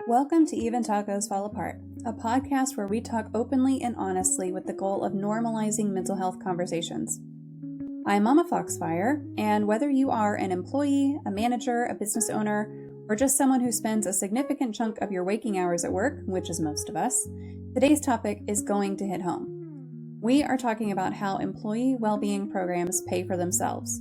Welcome to Even Tacos Fall Apart, a podcast where we talk openly and honestly with the goal of normalizing mental health conversations. I'm MommaFoxFire, and whether you are an employee, a manager, a business owner, or just someone who spends a significant chunk of your waking hours at work, which is most of us, today's topic is going to hit home. We are talking about how employee well-being programs pay for themselves.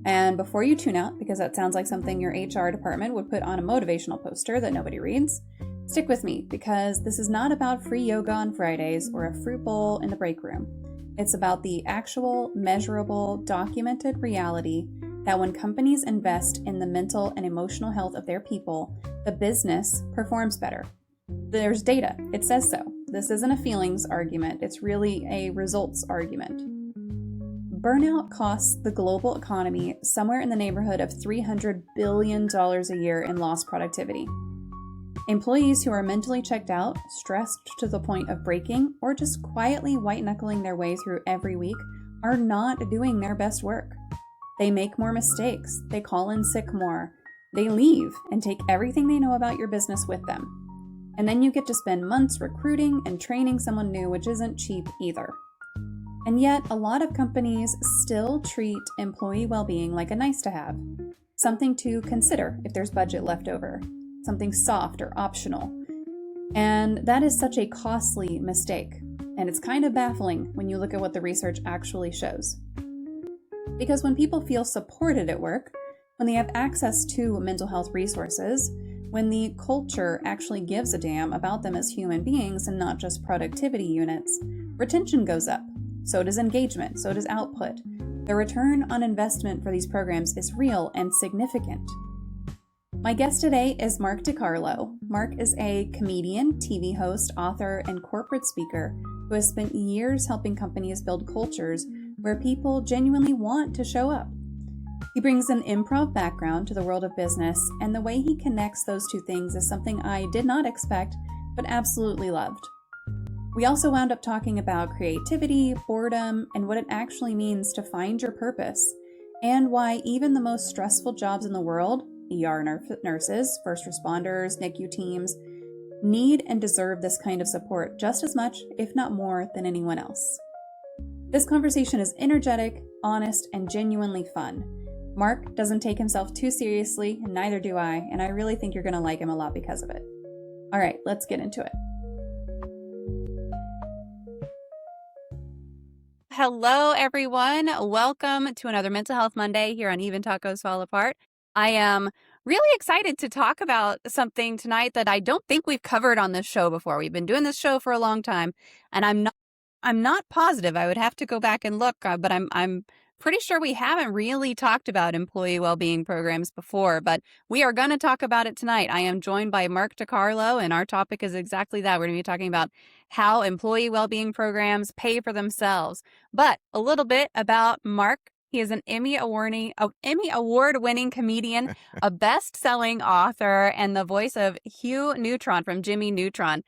And before you tune out, because that sounds like something your HR department would put on a motivational poster that nobody reads, stick with me, because this is not about free yoga on Fridays or a fruit bowl in the break room. It's about the actual, measurable, documented reality that when companies invest in the mental and emotional health of their people, the business performs better. There's data. It says so. This isn't a feelings argument. It's really a results argument. Burnout costs the global economy somewhere in the neighborhood of $300 billion a year in lost productivity. Employees who are mentally checked out, stressed to the point of breaking, or just quietly white-knuckling their way through every week are not doing their best work. They make more mistakes, they call in sick more, they leave and take everything they know about your business with them. And then you get to spend months recruiting and training someone new, which isn't cheap either. And yet, a lot of companies still treat employee well-being like a nice-to-have, something to consider if there's budget left over, something soft or optional. And that is such a costly mistake, and it's kind of baffling when you look at what the research actually shows. Because when people feel supported at work, when they have access to mental health resources, when the culture actually gives a damn about them as human beings and not just productivity units, retention goes up. So does engagement, so does output. The return on investment for these programs is real and significant. My guest today is Mark DeCarlo. Mark is a comedian, TV host, author, and corporate speaker who has spent years helping companies build cultures where people genuinely want to show up. He brings an improv background to the world of business, and the way he connects those two things is something I did not expect, but absolutely loved. We also wound up talking about creativity, boredom, and what it actually means to find your purpose, and why even the most stressful jobs in the world, ER nurses, first responders, NICU teams, need and deserve this kind of support just as much, if not more, than anyone else. This conversation is energetic, honest, and genuinely fun. Mark doesn't take himself too seriously, and neither do I, and I really think you're going to like him a lot because of it. All right, let's get into it. Hello, everyone. Welcome to another Mental Health Monday here on Even Tacos Fall Apart. I am really excited to talk about something tonight that I don't think we've covered on this show before. We've been doing this show for a long time, and I'm not positive. I would have to go back and look, but I'm pretty sure we haven't really talked about employee well-being programs before, but we are going to talk about it tonight. I am joined by Mark DeCarlo, and our topic is exactly that. We're going to be talking about how employee well-being programs pay for themselves. But a little bit about Mark. He is an Emmy award-winning comedian, a best-selling author, and the voice of Hugh Neutron from Jimmy Neutron.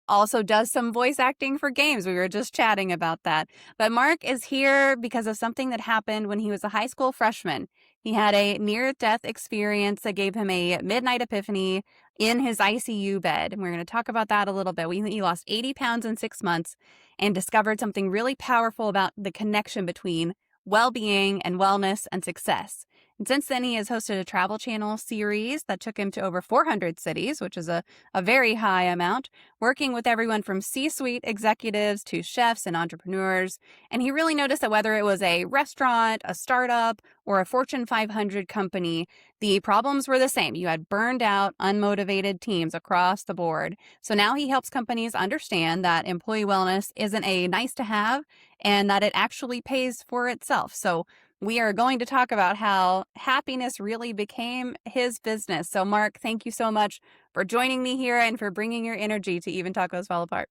Also does some voice acting for games. We were just chatting about that. But Mark is here because of something that happened when he was a high school freshman. He had a near-death experience that gave him a midnight epiphany in his ICU bed. And we're going to talk about that a little bit. He lost 80 pounds in 6 months and discovered something really powerful about the connection between well-being and wellness and success. And since then, he has hosted a Travel Channel series that took him to over 400 cities, which is a very high amount, working with everyone from C-suite executives to chefs and entrepreneurs. And he really noticed that whether it was a restaurant, a startup, or a Fortune 500 company, the problems were the same. You had burned out, unmotivated teams across the board. So now he helps companies understand that employee wellness isn't a nice to have and that it actually pays for itself. So we are going to talk about how happiness really became his business. So Mark, thank you so much for joining me here and for bringing your energy to Even Tacos Fall Apart.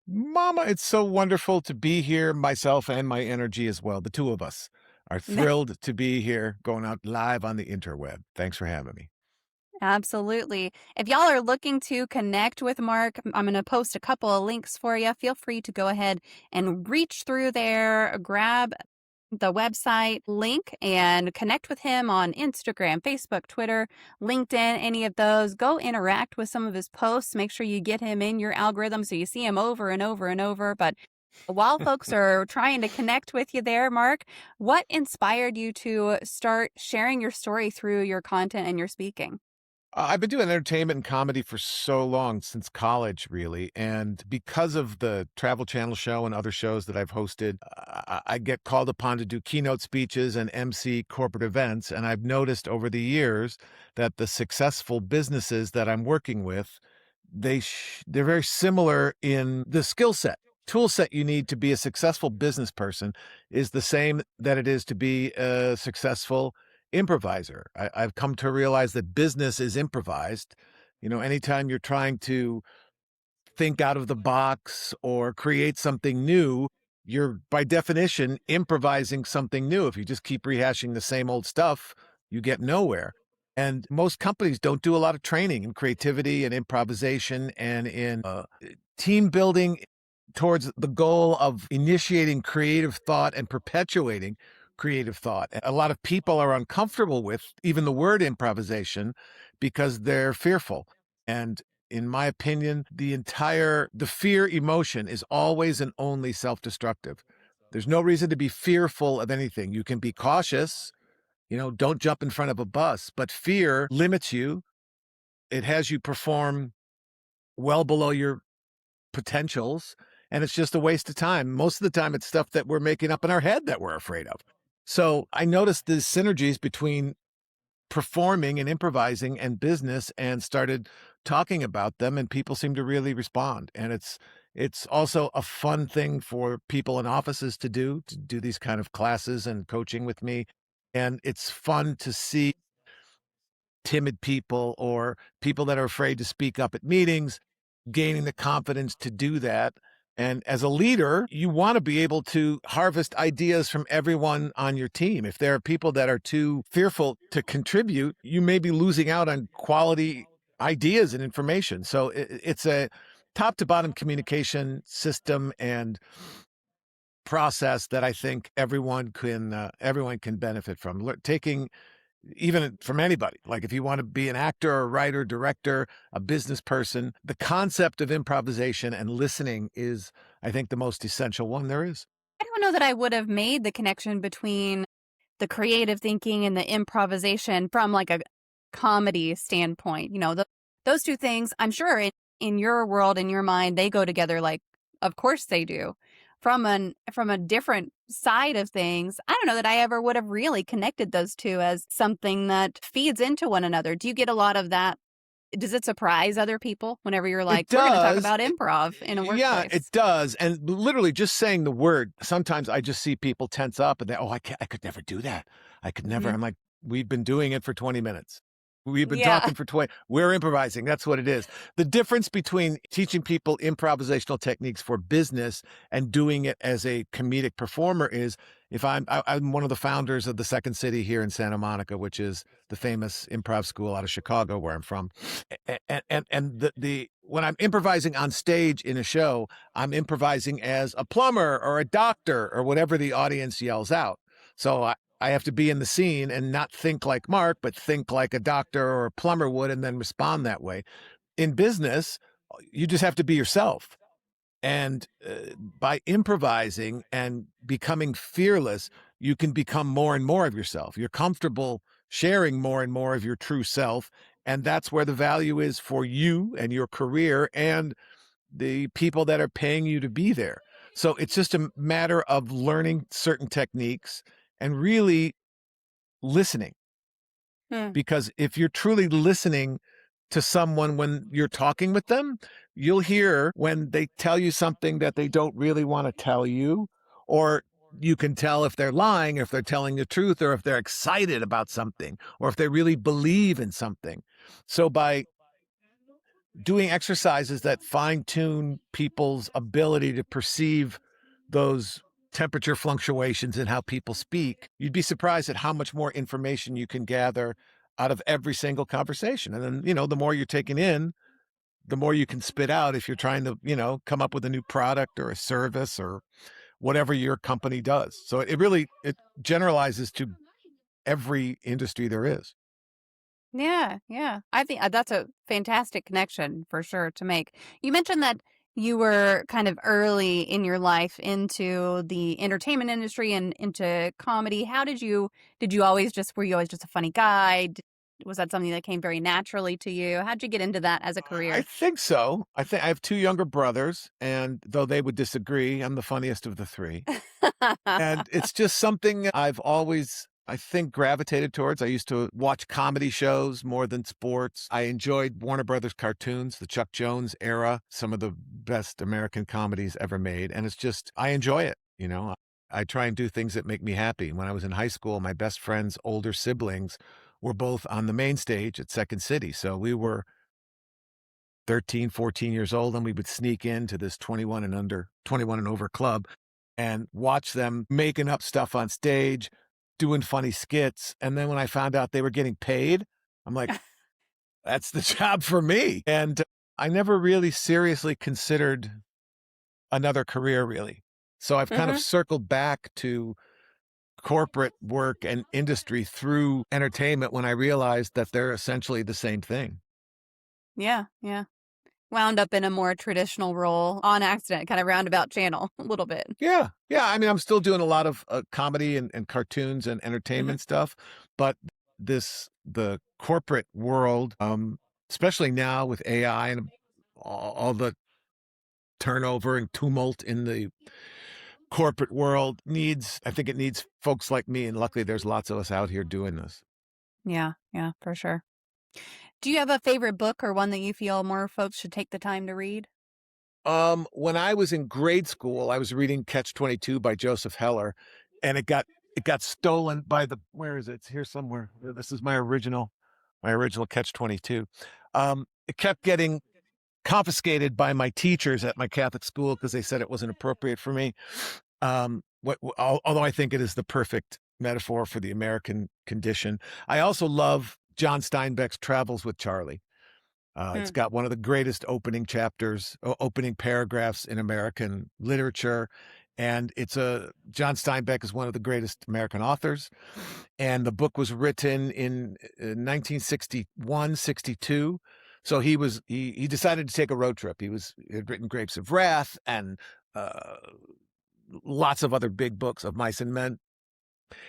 Mama, it's so wonderful to be here, myself and my energy as well. The two of us are thrilled to be here, going out live on the interweb. Thanks for having me. Absolutely. If y'all are looking to connect with Mark, I'm going to post a couple of links for you. Feel free to go ahead and reach through there, grab the website link and connect with him on Instagram, Facebook, Twitter, LinkedIn, any of those. Go interact with some of his posts. Make sure you get him in your algorithm so you see him over and over and over. But while folks are trying to connect with you there, Mark, what inspired you to start sharing your story through your content and your speaking? I've been doing entertainment and comedy for so long, since college, really. And because of the Travel Channel show and other shows that I've hosted, I get called upon to do keynote speeches and MC corporate events. And I've noticed over the years that the successful businesses that I'm working with, they're very similar in the skill set. Tool set you need to be a successful business person is the same that it is to be a successful improviser. I've come to realize that business is improvised. Anytime you're trying to think out of the box or create something new, you're by definition improvising something new. If you just keep rehashing the same old stuff, you get nowhere. And most companies don't do a lot of training in creativity and improvisation and in team building towards the goal of initiating creative thought and perpetuating creative thought. A lot of people are uncomfortable with even the word improvisation because they're fearful. And in my opinion, the fear emotion is always and only self-destructive. There's no reason to be fearful of anything. You can be cautious, don't jump in front of a bus, but fear limits you. It has you perform well below your potentials, and it's just a waste of time. Most of the time, it's stuff that we're making up in our head that we're afraid of. So I noticed the synergies between performing and improvising and business and started talking about them, and people seem to really respond. And it's also a fun thing for people in offices to do these kind of classes and coaching with me. And it's fun to see timid people or people that are afraid to speak up at meetings gaining the confidence to do that. And as a leader, you want to be able to harvest ideas from everyone on your team. If there are people that are too fearful to contribute, you may be losing out on quality ideas and information. So it's a top to bottom communication system and process that I think everyone can benefit from. Taking even from anybody, like if you want to be an actor or writer, director, a business person, the concept of improvisation and listening is, I think, the most essential one there is. I don't know that I would have made the connection between the creative thinking and the improvisation from like a comedy standpoint. Those two things, I'm sure in your world, in your mind, they go together. Like, of course they do. From a different side of things, I don't know that I ever would have really connected those two as something that feeds into one another. Do you get a lot of that? Does it surprise other people whenever you're like, we're going to talk about improv in a workplace? Yeah, it does. And literally just saying the word, sometimes I just see people tense up and I could never do that. I could never. I'm like, we've been doing it for 20 minutes. We've been talking for 20. We're improvising. That's what it is. The difference between teaching people improvisational techniques for business and doing it as a comedic performer is, if I'm one of the founders of the Second City here in Santa Monica, which is the famous improv school out of Chicago, where I'm from. And when I'm improvising on stage in a show, I'm improvising as a plumber or a doctor or whatever the audience yells out. So I have to be in the scene and not think like Mark, but think like a doctor or a plumber would and then respond that way. In business, you just have to be yourself. And by improvising and becoming fearless, you can become more and more of yourself. You're comfortable sharing more and more of your true self. And that's where the value is for you and your career and the people that are paying you to be there. So it's just a matter of learning certain techniques and really listening. Because if you're truly listening to someone when you're talking with them, you'll hear when they tell you something that they don't really want to tell you, or you can tell if they're lying, if they're telling the truth, or if they're excited about something, or if they really believe in something. So by doing exercises that fine-tune people's ability to perceive those temperature fluctuations in how people speak, you'd be surprised at how much more information you can gather out of every single conversation. And then, the more you're taking in, the more you can spit out if you're trying to, come up with a new product or a service or whatever your company does. So it really it generalizes to every industry there is. Yeah, yeah. I think that's a fantastic connection for sure to make. You mentioned that you were kind of early in your life into the entertainment industry and into comedy. How did you always just, were you always just a funny guy? Was that something that came very naturally to you? How'd you get into that as a I career? think so. I think I have two younger brothers, and though they would disagree, I'm the funniest of the three. And it's just something I've always, I think, gravitated towards. I used to watch comedy shows more than sports. I enjoyed Warner Brothers cartoons, the Chuck Jones era, some of the best American comedies ever made. And it's just, I enjoy it. I try and do things that make me happy. When I was in high school, my best friend's older siblings were both on the main stage at Second City. So we were 13, 14 years old, and we would sneak into this 21 and over club and watch them making up stuff on stage, doing funny skits. And then when I found out they were getting paid, I'm like, that's the job for me. And I never really seriously considered another career, really. So I've kind of Hmm. circled back to corporate work and industry through entertainment when I realized that they're essentially the same thing. Yeah, yeah. Wound up in a more traditional role on accident, kind of roundabout channel a little bit. Yeah. Yeah. I mean, I'm still doing a lot of comedy and cartoons and Hmm. entertainment stuff, but the corporate world, especially now with AI and all the turnover and tumult in the corporate world I think it needs folks like me. And luckily there's lots of us out here doing this. Yeah, yeah, for sure. Do you have a favorite book or one that you feel more folks should take the time to read? When I was in grade school, I was reading Catch-22 by Joseph Heller, and it got stolen by the where is it? It's here somewhere. This is my original Catch-22. It kept getting confiscated by my teachers at my Catholic school because they said it wasn't appropriate for me. Although I think it is the perfect metaphor for the American condition. I also love John Steinbeck's Travels with Charlie. It's Hmm. got one of the greatest opening paragraphs in American literature. And John Steinbeck is one of the greatest American authors. And the book was written in 1961, 62. So he decided to take a road trip. He had written Grapes of Wrath and uh, lots of other big books of mice and men,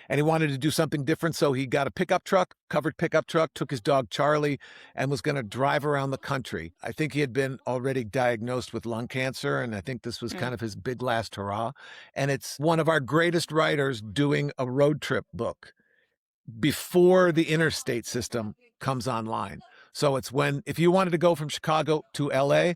and he wanted to do something different. So he got a covered pickup truck, took his dog Charlie, and was going to drive around the country. I think he had been already diagnosed with lung cancer, and I think this was Mm. kind of his big last hurrah. And it's one of our greatest writers doing a road trip book before the interstate system comes online. So it's if you wanted to go from Chicago to LA,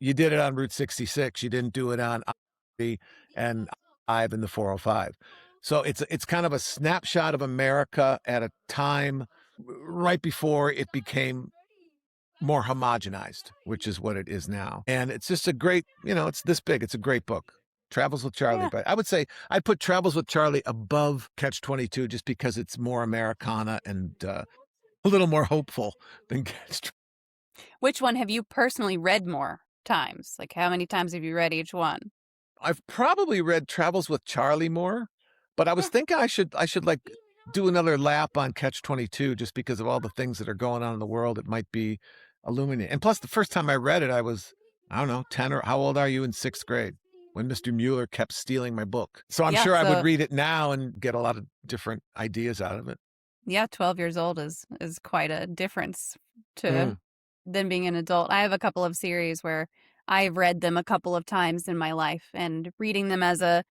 you did it on Route 66. You didn't do it on I and I-5 and the 405. So it's kind of a snapshot of America at a time right before it became more homogenized, which is what it is now. And it's just it's this big. It's a great book. Travels with Charlie, Yeah. but I would say I'd put Travels with Charlie above Catch-22 just because it's more Americana and a little more hopeful than Catch. Which one have you personally read more times? Like, how many times have you read each one? I've probably read Travels with Charlie more, but I was thinking I should like do another lap on Catch-22 just because of all the things that are going on in the world. It might be illuminating. And plus, the first time I read it, I don't know, 10 or how old are you in sixth grade when Mr. Mueller kept stealing my book? So I'm Yeah, sure I would so read it now and get a lot of different ideas out of it. yeah, 12 years old is quite a difference Mm. to than being an adult. I have a couple of series where I've read them a couple of times in my life, and reading them as a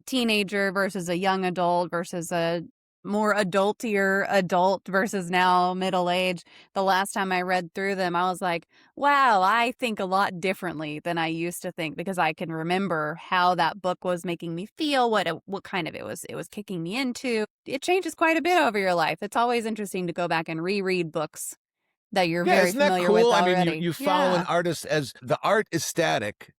teenager versus a young adult versus a more adultier adult versus now middle age. The last time I read through them, I was like, wow, I think a lot differently than I used to think, because I can remember how that book was making me feel, what kind of it was kicking me into. It changes quite a bit over your life. It's always interesting to go back and reread books that you're Yeah, very isn't that familiar with cool? I mean, you already. you follow an Yeah. artist as the art is static,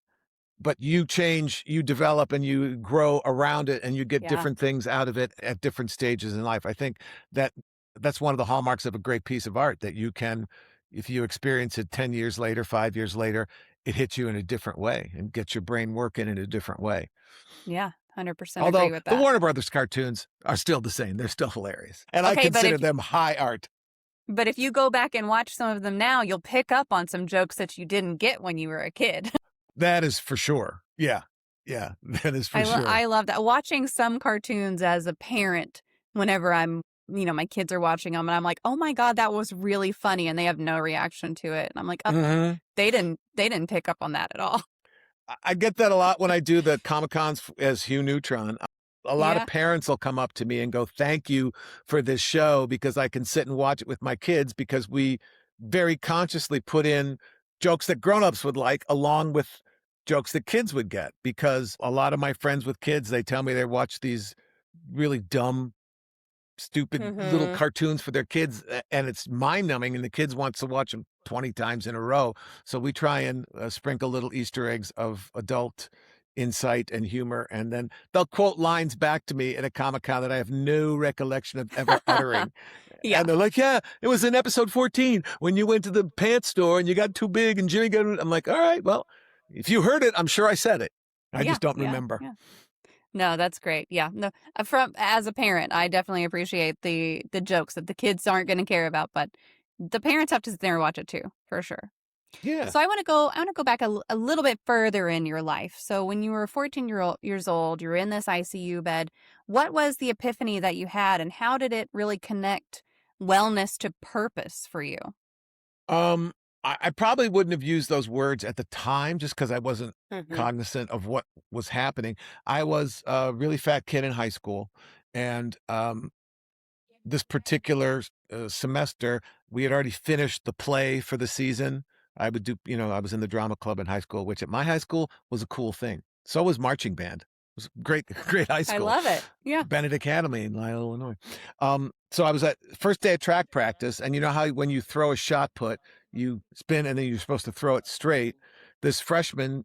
but you change, you develop, and you grow around it, and you get Yeah. different things out of it at different stages in life. I think that that's one of the hallmarks of a great piece of art that you can, if you experience it 10 years later, 5 years later, it hits you in a different way and gets your brain working in a different way. Yeah. 100% agree Although with the that. Warner Brothers cartoons are still the same. They're still hilarious. And I Okay, but consider them high art. but if you go back and watch some of them now, you'll pick up on some jokes that you didn't get when you were a kid. That is for sure. Yeah. Yeah, that is for sure. I love that. Watching some cartoons as a parent, whenever my kids are watching them, and I'm like, oh my God, that was really funny, and they have no reaction to it. And I'm like, oh, Mhm. they didn't pick up on that at all. I get that a lot when I do the Comic-Cons as Hugh Neutron. A lot of Yeah. parents will come up to me and go, thank you for this show, because I can sit and watch it with my kids, because we very consciously put in jokes that grown-ups would like along with jokes that kids would get. Because a lot of my friends with kids, they tell me they watch these really dumb, stupid little Mm-hmm. cartoons for their kids, and it's mind-numbing, and the kids wants to watch them 20 times in a row. So we try and sprinkle little Easter eggs of adult insight and humor, and then they'll quote lines back to me at a Comic-Con that I have no recollection of ever uttering. Yeah. And they're like, yeah, it was in episode 14 when you went to the pants store and you got too big and Jimmy got... I'm like, all right, well, if you heard it, I'm sure I said it. I just don't remember. Yeah. No, that's great. Yeah. No, as a parent, I definitely appreciate the jokes that the kids aren't going to care about, but the parents have to sit there and watch it too, for sure. Yeah. So I want to go back a little bit further in your life. So when you were 14 years old, you were in this ICU bed. What was the epiphany that you had, and how did it really connect wellness to purpose for you? I probably wouldn't have used those words at the time, just because I wasn't Mm-hmm. cognizant of what was happening. I was a really fat kid in high school, and this particular semester, we had already finished the play for the season. I would do, I was in the drama club in high school, which at my high school was a cool thing. So was marching band. It was great, great high I school. love it. Yeah. Bennett Academy in Lisle, Illinois. So I was at first day of track practice, and you know how when you throw a shot put, you spin and then you're supposed to throw it straight. This freshman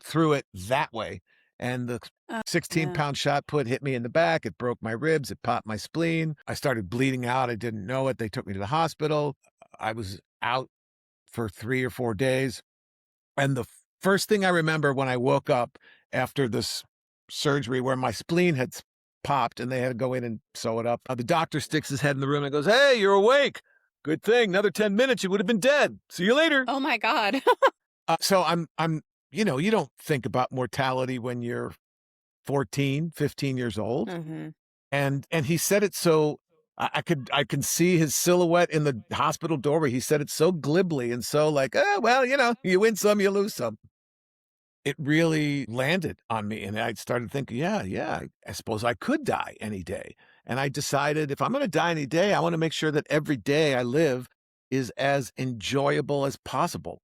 threw it that way, and the Oh, 16-pound shot put hit me in the back. It broke my ribs. It popped my spleen. I started bleeding out. I didn't know it. They took me to the hospital. I was out for 3 or 4 days. And the first thing I remember when I woke up after this surgery where my spleen had popped and they had to go in and sew it up, the doctor sticks his head in the room and goes, "Hey, you're awake. Good thing. Another 10 minutes, you would have been dead. See you later." oh my God. So I'm, you don't think about mortality when you're 14, 15 years old. Mm-hmm. And he said it so I can see his silhouette in the hospital doorway. He said it so glibly and so like, oh, well, you win some, you lose some. It really landed on me. And I started thinking, yeah, I suppose I could die any day. And I decided if I'm going to die any day, I want to make sure that every day I live is as enjoyable as possible.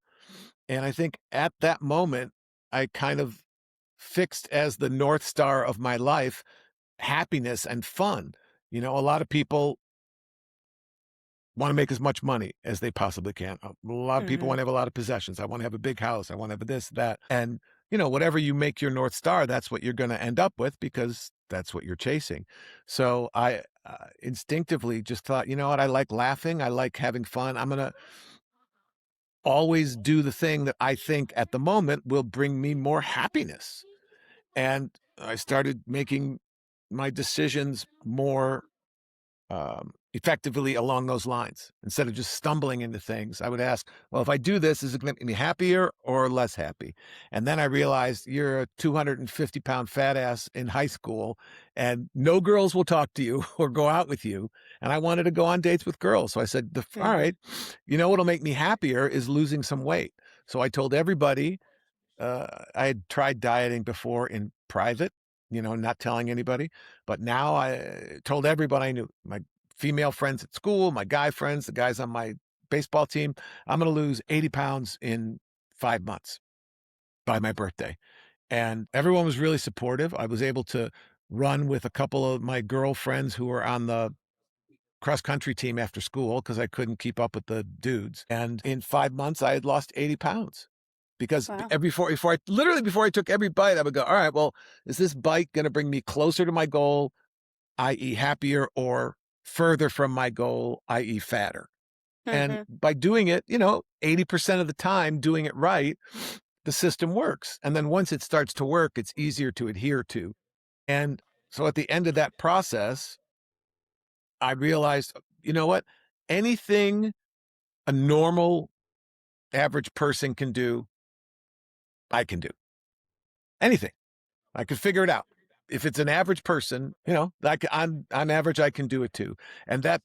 And I think at that moment, I kind of fixed as the North Star of my life happiness and fun. A lot of people want to make as much money as they possibly can. A lot of people Mm-hmm. want to have a lot of possessions. I want to have a big house. I want to have this, that. And, whatever you make your North Star, that's what you're going to end up with, because that's what you're chasing. So I instinctively just thought, you know what? I like laughing. I like having fun. I'm going to always do the thing that I think at the moment will bring me more happiness. And I started making my decisions more effectively along those lines. Instead of just stumbling into things, I would ask, well, if I do this, is it going to make me happier or less happy? And then I realized you're a 250-pound fat ass in high school and no girls will talk to you or go out with you. And I wanted to go on dates with girls. So I said, all right, what'll make me happier is losing some weight. So I told everybody, I had tried dieting before in private, not telling anybody. But now I told everybody I knew, my female friends at school, my guy friends, the guys on my baseball team, I'm going to lose 80 pounds in 5 months by my birthday. And everyone was really supportive. I was able to run with a couple of my girlfriends who were on the cross country team after school because I couldn't keep up with the dudes. And in 5 months, I had lost 80 pounds. Because Wow. before I took every bite, I would go, all right, well, is this bite going to bring me closer to my goal, i.e. happier, or further from my goal, i.e. fatter? And by doing it, 80% of the time doing it right, the system works. And then once it starts to work, it's easier to adhere to. And so at the end of that process, I realized, you know what? Anything a normal average person can do, I can do. Anything. I could figure it out. If it's an average person, I'm average, I can do it too. And that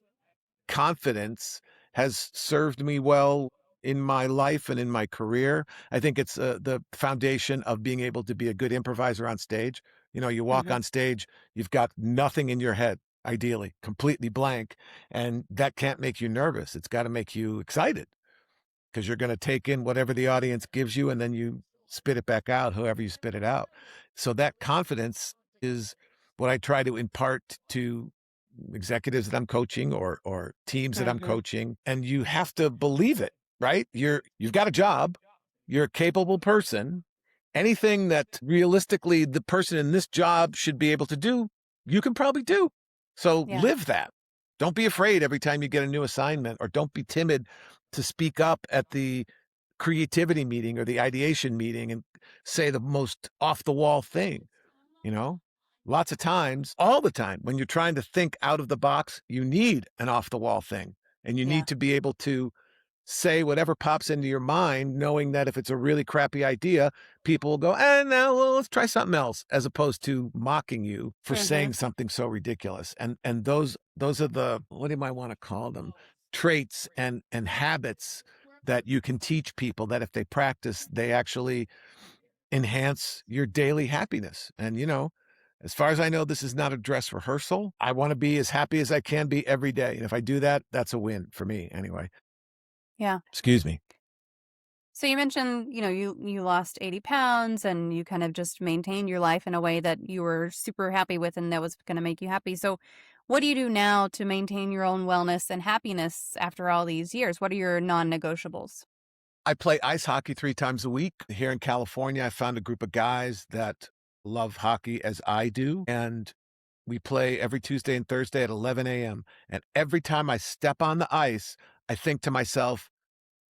confidence has served me well in my life and in my career. I think it's the foundation of being able to be a good improviser on stage. You walk Hmm. on stage, you've got nothing in your head, ideally, completely blank. And that can't make you nervous. It's got to make you excited because you're going to take in whatever the audience gives you and then you spit it back out, however you spit it out. So that confidence is what I try to impart to executives that I'm coaching or teams that I'm Hmm. coaching. And you have to believe it, right? You've got a job, you're a capable person. Anything that realistically the person in this job should be able to do, you can probably do. So Yeah. live that. Don't be afraid every time you get a new assignment, or don't be timid to speak up at the creativity meeting or the ideation meeting and say the most off the wall thing. You know, lots of times, all the time, when you're trying to think out of the box, you need an off the wall thing, and you Yeah. need to be able to say whatever pops into your mind, knowing that if it's a really crappy idea, people will go, no, well, let's try something else, as opposed to mocking you for Hmm. saying something so ridiculous. And those are the, what do I want to call them? Traits and habits that you can teach people that if they practice, they actually enhance your daily happiness. And, as far as I know, this is not a dress rehearsal. I want to be as happy as I can be every day. And if I do that, that's a win for me anyway. Yeah. Excuse me. So you mentioned, you lost 80 pounds and you kind of just maintained your life in a way that you were super happy with and that was going to make you happy. So what do you do now to maintain your own wellness and happiness after all these years? What are your non-negotiables? I play ice hockey 3 times a week. Here in California, I found a group of guys that love hockey as I do, and we play every Tuesday and Thursday at 11 a.m. And every time I step on the ice, I think to myself,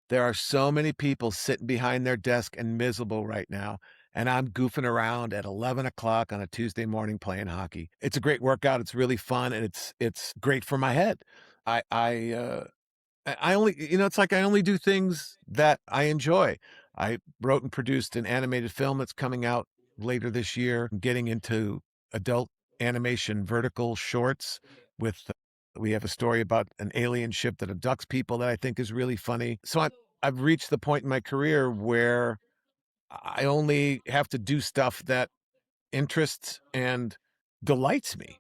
there are so many people sitting behind their desk and miserable right now, and I'm goofing around at 11 o'clock on a Tuesday morning playing hockey. It's a great workout. It's really fun, and it's great for my head. I only, it's like I only do things that I enjoy. I wrote and produced an animated film that's coming out later this year. I'm getting into adult animation vertical shorts with, we have a story about an alien ship that abducts people that I think is really funny. So I've reached the point in my career where I only have to do stuff that interests and delights me.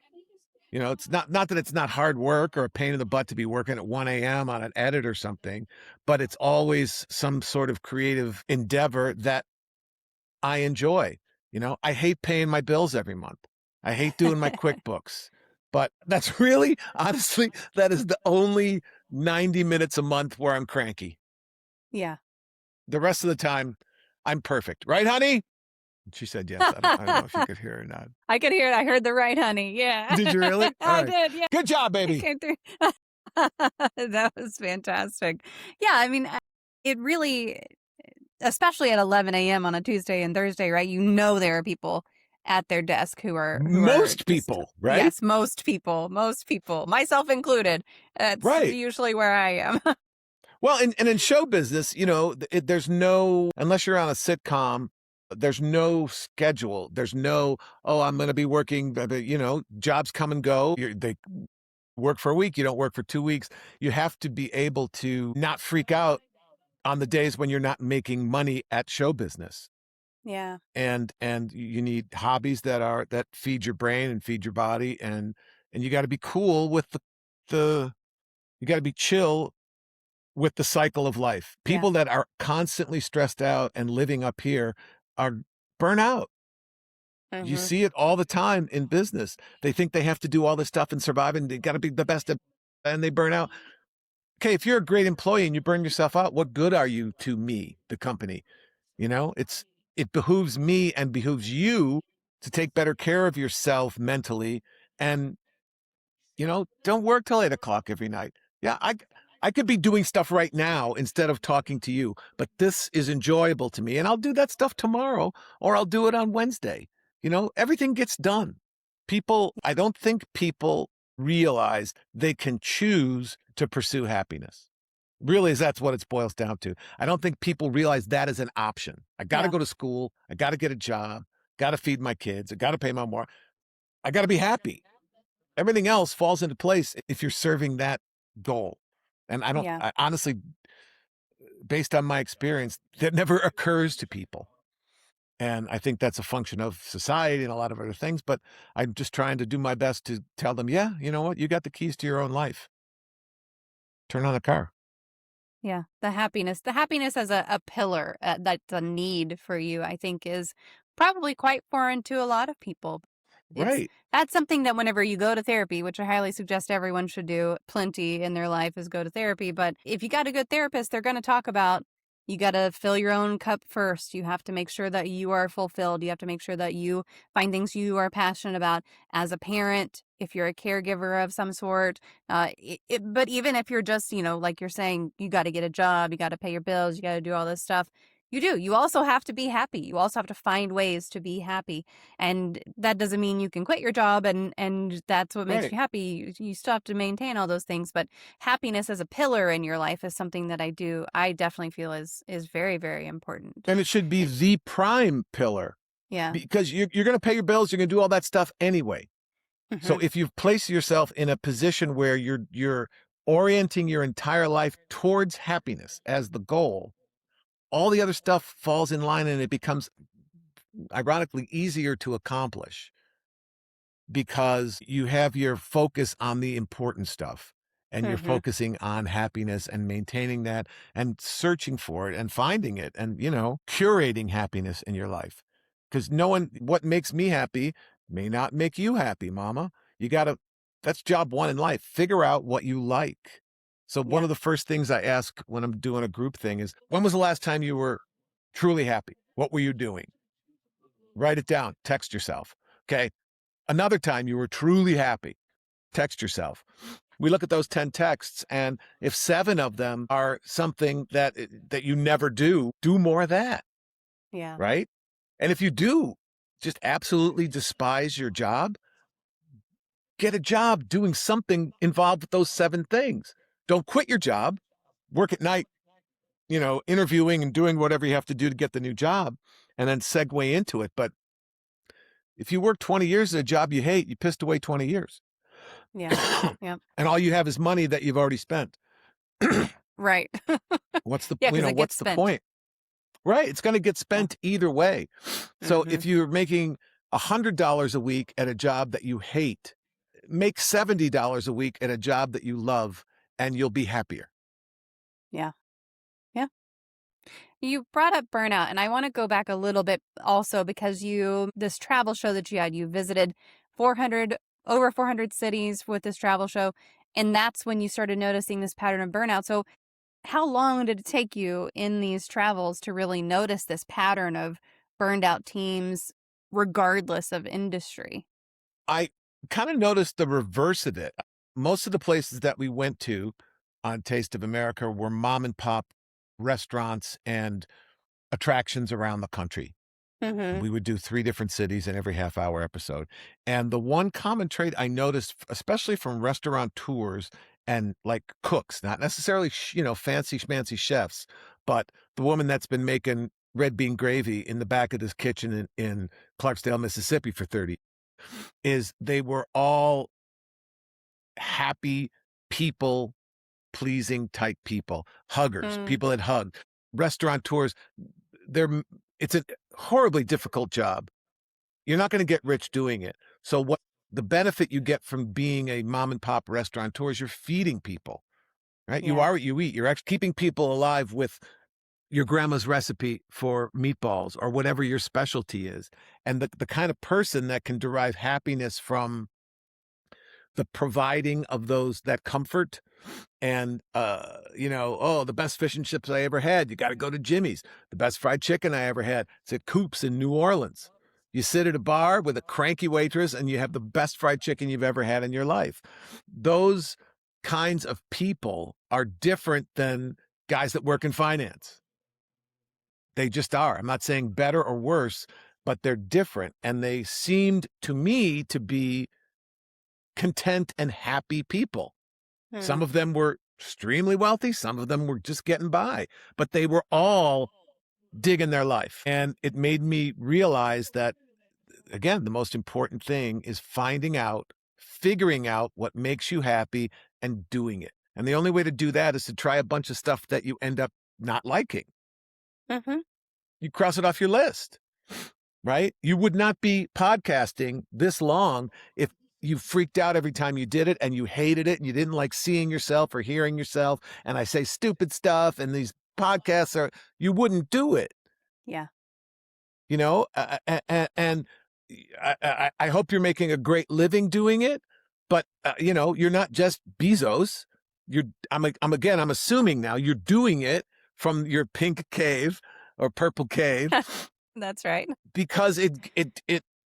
It's not that it's not hard work or a pain in the butt to be working at 1 a.m. on an edit or something, but it's always some sort of creative endeavor that I enjoy. I hate paying my bills every month. I hate doing my QuickBooks, but that's really, honestly, that is the only 90 minutes a month where I'm cranky. Yeah. The rest of the time, I'm perfect. Right, honey? She said yes. I don't know if you could hear her or not. I could hear it. I heard the right, honey. Yeah. Did you really? All I right. did. Yeah. Good job, It baby. came through. That was fantastic. Yeah. I mean, it really, especially at 11 a.m. on a Tuesday and Thursday, right? There are people at their desk who are Most just, people, right? yes, most people, myself included. It's Right. usually where I am. Well, and in show business, there's no, unless you're on a sitcom, there's no schedule. There's no, oh, I'm going to be working, jobs come and go. They work for a week. You don't work for 2 weeks. You have to be able to not freak out on the days when you're not making money at show business. Yeah. And you need hobbies that feed your brain and feed your body. And you got to be cool with the, you got to be chill with the cycle of life. Yeah. People that are constantly stressed out and living up here are burnout. You Hmm. see it all the time in business. They think they have to do all this stuff and survive, and they got to be the best and they burn out. Okay, if you're a great employee and you burn yourself out, what good are you to me, the company? It behooves me and behooves you to take better care of yourself mentally, and don't work till 8 o'clock every night. Yeah, I could be doing stuff right now instead of talking to you, but this is enjoyable to me. And I'll do that stuff tomorrow, or I'll do it on Wednesday. Everything gets done. I don't think people realize they can choose to pursue happiness. Really, that's what it boils down to. I don't think people realize that is an option. I got to go to school. I got to get a job. Got to feed my kids. I got to pay my mortgage. I got to be happy. Everything else falls into place if you're serving that goal. And Yeah. I honestly, based on my experience, that never occurs to people. And I think that's a function of society and a lot of other things. But I'm just trying to do my best to tell them, yeah, you know what? You got the keys to your own life. Turn on the car. Yeah, the happiness as a pillar, that's a need for you, I think is probably quite foreign to a lot of people. Right. That's something that whenever you go to therapy, which I highly suggest everyone should do plenty in their life, is go to therapy. But if you got a good therapist, they're going to talk about, you got to fill your own cup first. You have to make sure that you are fulfilled. You have to make sure that you find things you are passionate about as a parent, if you're a caregiver of some sort. But even if you're just, like you're saying, you got to get a job, you got to pay your bills, you got to do all this stuff. You do. You also have to be happy. You also have to find ways to be happy. And that doesn't mean you can quit your job and that's what makes Right. you happy. You still have to maintain all those things. But happiness as a pillar in your life is something that I definitely feel is very, very important. And it should be the prime pillar. Yeah. Because you're going to pay your bills. You're going to do all that stuff anyway. So if you place yourself in a position where you're orienting your entire life towards happiness as the goal, all the other stuff falls in line and it becomes ironically easier to accomplish because you have your focus on the important stuff and you're focusing on happiness and maintaining that and searching for it and finding it and, curating happiness in your life. Because what makes me happy may not make you happy, mama. That's job one in life. Figure out what you like. So one Yeah. of the first things I ask when I'm doing a group thing is, when was the last time you were truly happy? What were you doing? Write it down. Text yourself. Okay. Another time you were truly happy. Text yourself. We look at those 10 texts, and if 7 of them are something that you never do more of that. Yeah. Right? And if you do just absolutely despise your job, get a job doing something involved with those 7 things. Don't quit your job. Work at night, interviewing and doing whatever you have to do to get the new job and then segue into it. But if you work 20 years at a job you hate, you pissed away 20 years. Yeah. Yeah. And all you have is money that you've already spent. Right. What's the, Yeah, 'cause it what's gets the spent. point? Right. It's going to get spent either way. So if you're making $100 a week at a job that you hate, make $70 a week at a job that you love, and you'll be happier. Yeah. Yeah. You brought up burnout, and I want to go back a little bit also because this travel show that you visited over 400 cities with this travel show, and that's when you started noticing this pattern of burnout. So how long did it take you in these travels to really notice this pattern of burned out teams, regardless of industry? I kind of noticed the reverse of it. Most of the places that we went to on Taste of America were mom and pop restaurants and attractions around the country. We would do 3 different cities in every half-hour episode. And the one common trait I noticed, especially from restaurant tours and like cooks, not necessarily, fancy schmancy chefs, but the woman that's been making red bean gravy in the back of this kitchen in Clarksdale, Mississippi for 30, is they were all happy people, pleasing type people, huggers, people that hug. Restaurateurs, it's a horribly difficult job. You're not going to get rich doing it. So what the benefit you get from being a mom and pop restaurateur is you're feeding people, right? You Yeah. are what you eat. You're actually keeping people alive with your grandma's recipe for meatballs or whatever your specialty is. And the kind of person that can derive happiness from the providing of that comfort and, the best fish and chips I ever had. You got to go to Jimmy's. The best fried chicken I ever had. It's at Coop's in New Orleans. You sit at a bar with a cranky waitress and you have the best fried chicken you've ever had in your life. Those kinds of people are different than guys that work in finance. They just are. I'm not saying better or worse, but they're different. And they seemed to me to be content and happy people. Hmm. Some of them were extremely wealthy. Some of them were just getting by, but they were all digging their life. And it made me realize that, again, the most important thing is figuring out what makes you happy and doing it. And the only way to do that is to try a bunch of stuff that you end up not liking. Mm-hmm. You cross it off your list, right? You would not be podcasting this long if you freaked out every time you did it and you hated it and you didn't like seeing yourself or hearing yourself. And I say stupid stuff and these podcasts you wouldn't do it. Yeah. You know, and I hope you're making a great living doing it, but you know, you're not just Bezos. I'm assuming now you're doing it from your pink cave or purple cave That's right. because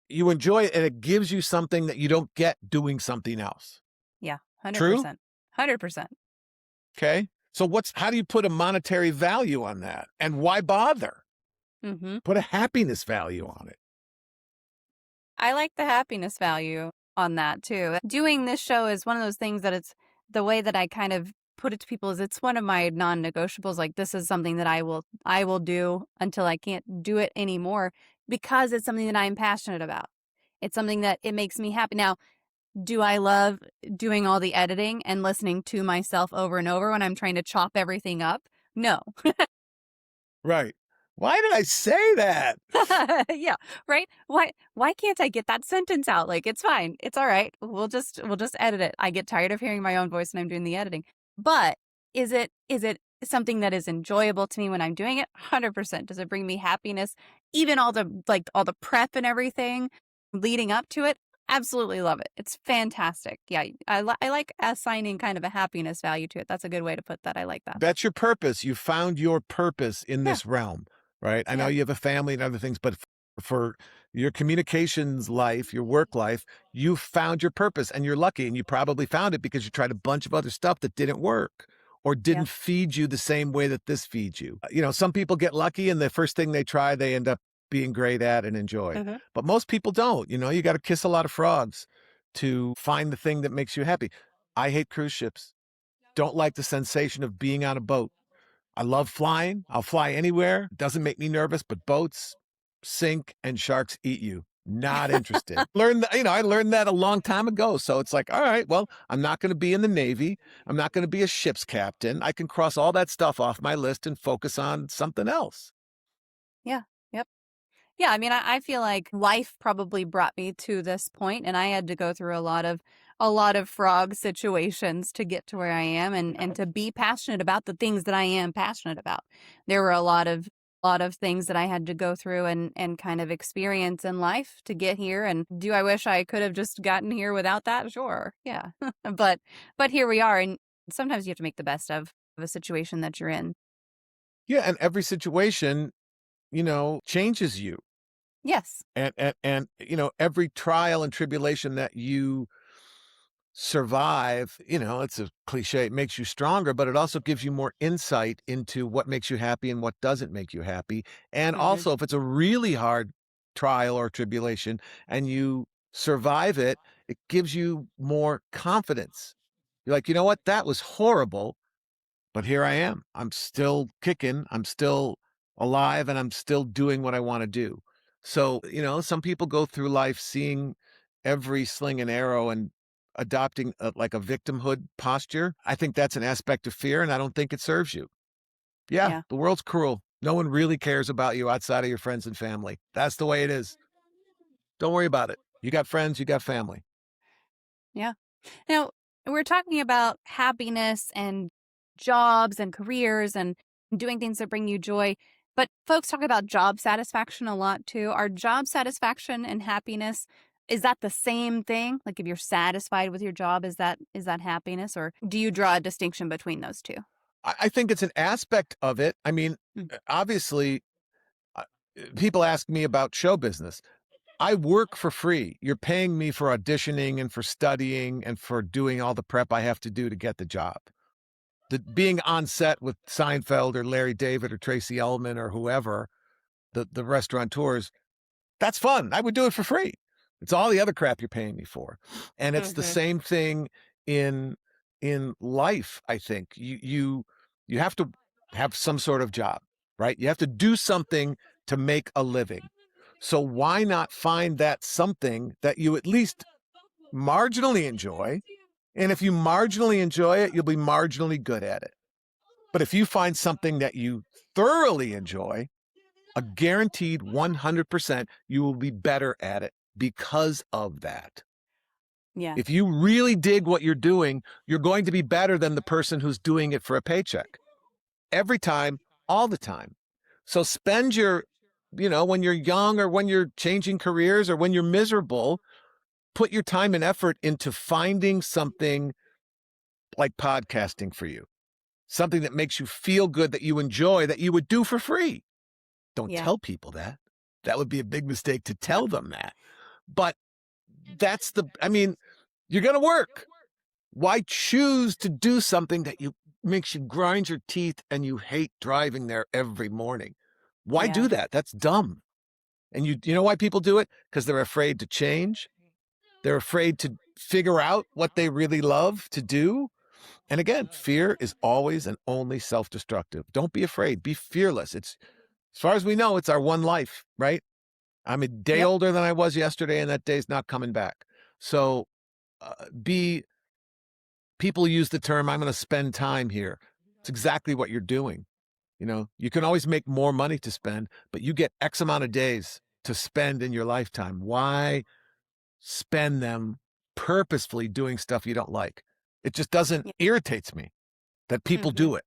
you enjoy it and it gives you something that you don't get doing something else. Yeah. 100%. True? 100%. Okay. So how do you put a monetary value on that? And why bother? Mm-hmm. Put a happiness value on it. I like the happiness value on that too. Doing this show is one of those things that it's the way that I kind of put it to people is it's one of my non-negotiables. Like this is something that I will do until I can't do it anymore because it's something that I'm passionate about. It's something that it makes me happy. Now, do I love doing all the editing and listening to myself over and over when I'm trying to chop everything up? No. Right. Why did I say that? Yeah, right? Why can't I get that sentence out? Like it's fine. It's all right. We'll just edit it. I get tired of hearing my own voice when I'm doing the editing. But is it something that is enjoyable to me when I'm doing it? 100%. Does it bring me happiness? Even all the prep and everything leading up to it? Absolutely love it. It's fantastic. Yeah, I like assigning kind of a happiness value to it. That's a good way to put that. I like that. That's your purpose. You found your purpose in this realm, right? I know you have a family and other things, but for your communications life, your work life, you found your purpose and you're lucky. And you probably found it because you tried a bunch of other stuff that didn't work or didn't feed you the same way that this feeds you. You know, some people get lucky and the first thing they try, they end up being great at and enjoy. Mm-hmm. But most people don't. You know, you got to kiss a lot of frogs to find the thing that makes you happy. I hate cruise ships. Don't like the sensation of being on a boat. I love flying. I'll fly anywhere. It doesn't make me nervous, but boats sink and sharks eat you. Not interested. I learned that a long time ago. So it's like, all right, well, I'm not going to be in the Navy. I'm not going to be a ship's captain. I can cross all that stuff off my list and focus on something else. Yeah. Yep. Yeah, I mean, I feel like life probably brought me to this point, and I had to go through a lot of frog situations to get to where I am, and to be passionate about the things that I am passionate about. There were a lot of things that I had to go through and kind of experience in life to get here. And do I wish I could have just gotten here without that? Sure, yeah, but here we are, and sometimes you have to make the best of a situation that you're in. Yeah, and every situation, changes you. Yes. And every trial and tribulation that you survive, it's a cliche, it makes you stronger, but it also gives you more insight into what makes you happy and what doesn't make you happy. And also, if it's a really hard trial or tribulation and you survive it, it gives you more confidence. You're like, you know what? That was horrible, but here I am. I'm still kicking. I'm still alive and I'm still doing what I want to do. So, some people go through life seeing every sling and arrow and adopting like a victimhood posture. I think that's an aspect of fear and I don't think it serves you. Yeah, the world's cruel. No one really cares about you outside of your friends and family. That's the way it is. Don't worry about it. You got friends, you got family. Yeah. Now, we're talking about happiness and jobs and careers and doing things that bring you joy. But folks talk about job satisfaction a lot too. Are job satisfaction and happiness, is that the same thing? Like if you're satisfied with your job, is that happiness? Or do you draw a distinction between those two? I think it's an aspect of it. I mean, obviously, people ask me about show business. I work for free. You're paying me for auditioning and for studying and for doing all the prep I have to do to get the job. being on set with Seinfeld or Larry David or Tracy Ullman or whoever, the restaurateurs, that's fun. I would do it for free. It's all the other crap you're paying me for. And it's the same thing in life, I think. You have to have some sort of job, right? You have to do something to make a living. So why not find that something that you at least marginally enjoy? And if you marginally enjoy it, you'll be marginally good at it. But if you find something that you thoroughly enjoy, a guaranteed 100%, you will be better at it because of that. Yeah. If you really dig what you're doing, you're going to be better than the person who's doing it for a paycheck. Every time, all the time. So spend your, when you're young or when you're changing careers or when you're miserable, put your time and effort into finding something like podcasting for you. Something that makes you feel good, that you enjoy, that you would do for free. Don't Yeah. tell people that. That would be a big mistake to tell them that. But you're going to work. Why choose to do something that makes you grind your teeth and you hate driving there every morning? Why Yeah. do that? That's dumb. And you know why people do it? Because they're afraid to change. They're afraid to figure out what they really love to do. And again, fear is always and only self-destructive. Don't be afraid. Be fearless. As far as we know, it's our one life, right? I'm a day older than I was yesterday, and that day's not coming back. So people use the term, I'm going to spend time here. It's exactly what you're doing. You can always make more money to spend, but you get X amount of days to spend in your lifetime. Why spend them purposefully doing stuff you don't like? It just irritates me that people do it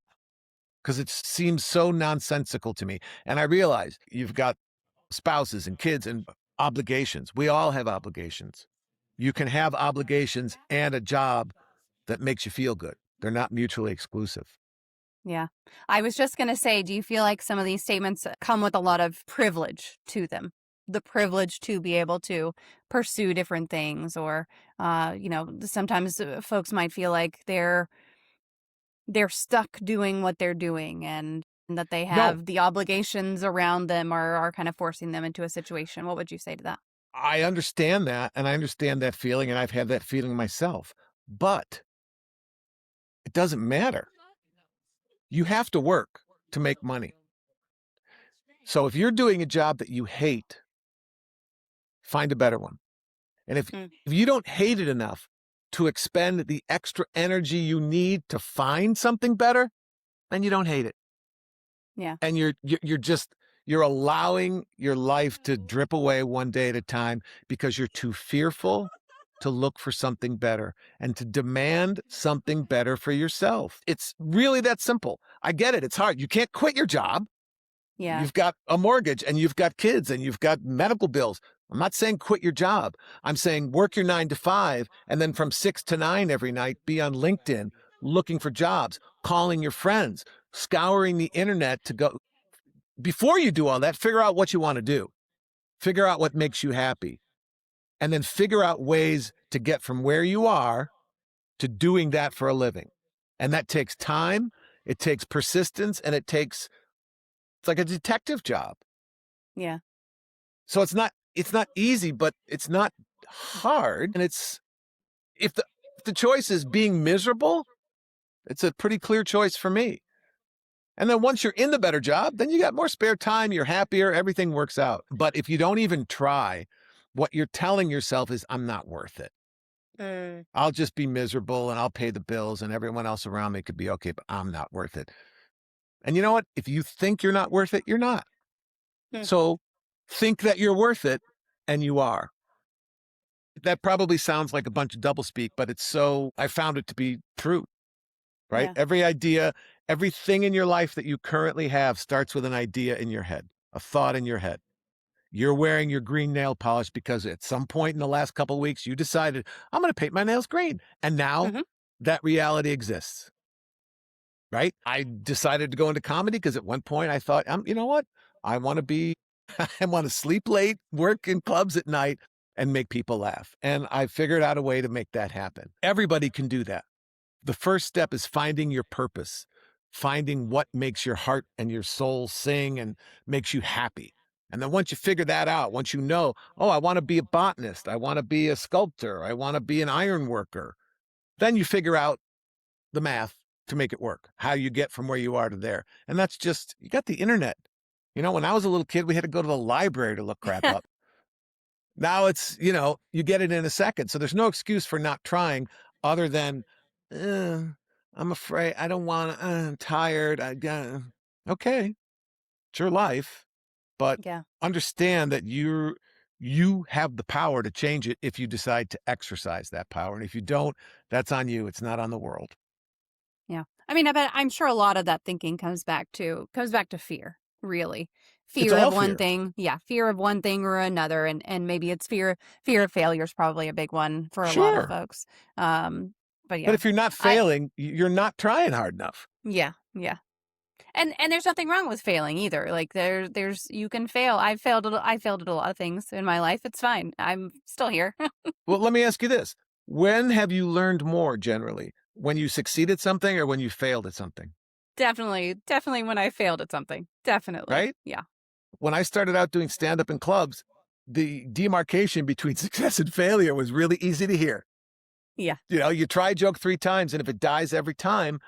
because it seems so nonsensical to me. And I realize you've got spouses and kids and obligations. We all have obligations. You can have obligations and a job that makes you feel good. They're not mutually exclusive. Yeah. I was just going to say, do you feel like some of these statements come with a lot of privilege to them? The privilege to be able to pursue different things, or, sometimes folks might feel like they're stuck doing what they're doing, and that they have the obligations around them are kind of forcing them into a situation. What would you say to that? I understand that, and I understand that feeling, and I've had that feeling myself. But it doesn't matter. You have to work to make money. So if you're doing a job that you hate, find a better one. And if you don't hate it enough to expend the extra energy you need to find something better, then you don't hate it. Yeah. And you're allowing your life to drip away one day at a time because you're too fearful to look for something better and to demand something better for yourself. It's really that simple. I get it. It's hard. You can't quit your job. Yeah. You've got a mortgage and you've got kids and you've got medical bills. I'm not saying quit your job. I'm saying work your 9 to 5 and then from 6 to 9 every night, be on LinkedIn, looking for jobs, calling your friends, scouring the internet to go. Before you do all that, figure out what you want to do. Figure out what makes you happy. And then figure out ways to get from where you are to doing that for a living. And that takes time, it takes persistence, and it's like a detective job. Yeah. So it's not easy, but it's not hard. And if the choice is being miserable, it's a pretty clear choice for me. And then once you're in the better job, then you got more spare time, you're happier, everything works out. But if you don't even try, what you're telling yourself is, I'm not worth it. I'll just be miserable and I'll pay the bills and everyone else around me could be okay, but I'm not worth it. And you know what? If you think you're not worth it, you're not. So think that you're worth it, and you are. That probably sounds like a bunch of doublespeak, but I found it to be true, right? Yeah. Every idea, everything in your life that you currently have starts with an idea in your head, a thought in your head. You're wearing your green nail polish because at some point in the last couple of weeks, you decided, I'm going to paint my nails green. And now that reality exists, right? I decided to go into comedy because at one point I thought, you know what? I want to sleep late, work in clubs at night, and make people laugh. And I figured out a way to make that happen. Everybody can do that. The first step is finding your purpose, finding what makes your heart and your soul sing and makes you happy. And then once you figure that out, once you know, oh, I want to be a botanist, I want to be a sculptor, I want to be an iron worker, then you figure out the math to make it work, how you get from where you are to there. And that's just, you got the internet. When I was a little kid, we had to go to the library to look crap up. Now it's, you get it in a second. So there's no excuse for not trying other than, I'm afraid, I don't want to, I'm tired. Okay, it's your life, but Yeah. understand that you have the power to change it if you decide to exercise that power. And if you don't, that's on you. It's not on the world. Yeah. I mean, I'm sure a lot of that thinking comes back to fear, really. It's Fear all of one fear. thing. Yeah, fear of one thing or another. And maybe it's fear of failure is probably a big one for a lot of Sure. folks. But But yeah. if you're not I failing, you're not trying hard enough. yeah, yeah. And there's nothing wrong with failing either. Like there's you can fail. I failed at a lot of things in my life. It's fine. I'm still here. Well, let me ask you this. When have you learned more generally? When you succeed at something or when you failed at something, Definitely when I failed at something. Definitely. right? Yeah. When I started out doing stand-up in clubs, the demarcation between success and failure was really easy to hear. Yeah. You try a joke 3 times, and if it dies every time,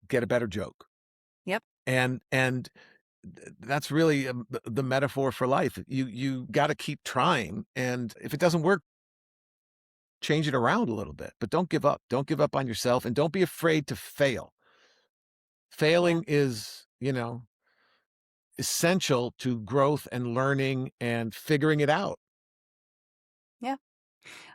get a better joke. Yep. And that's really the metaphor for life. You got to keep trying, and if it doesn't work, change it around a little bit. But don't give up. Don't give up on yourself, and don't be afraid to fail. Yeah. Failing is, essential to growth and learning and figuring it out. Yeah.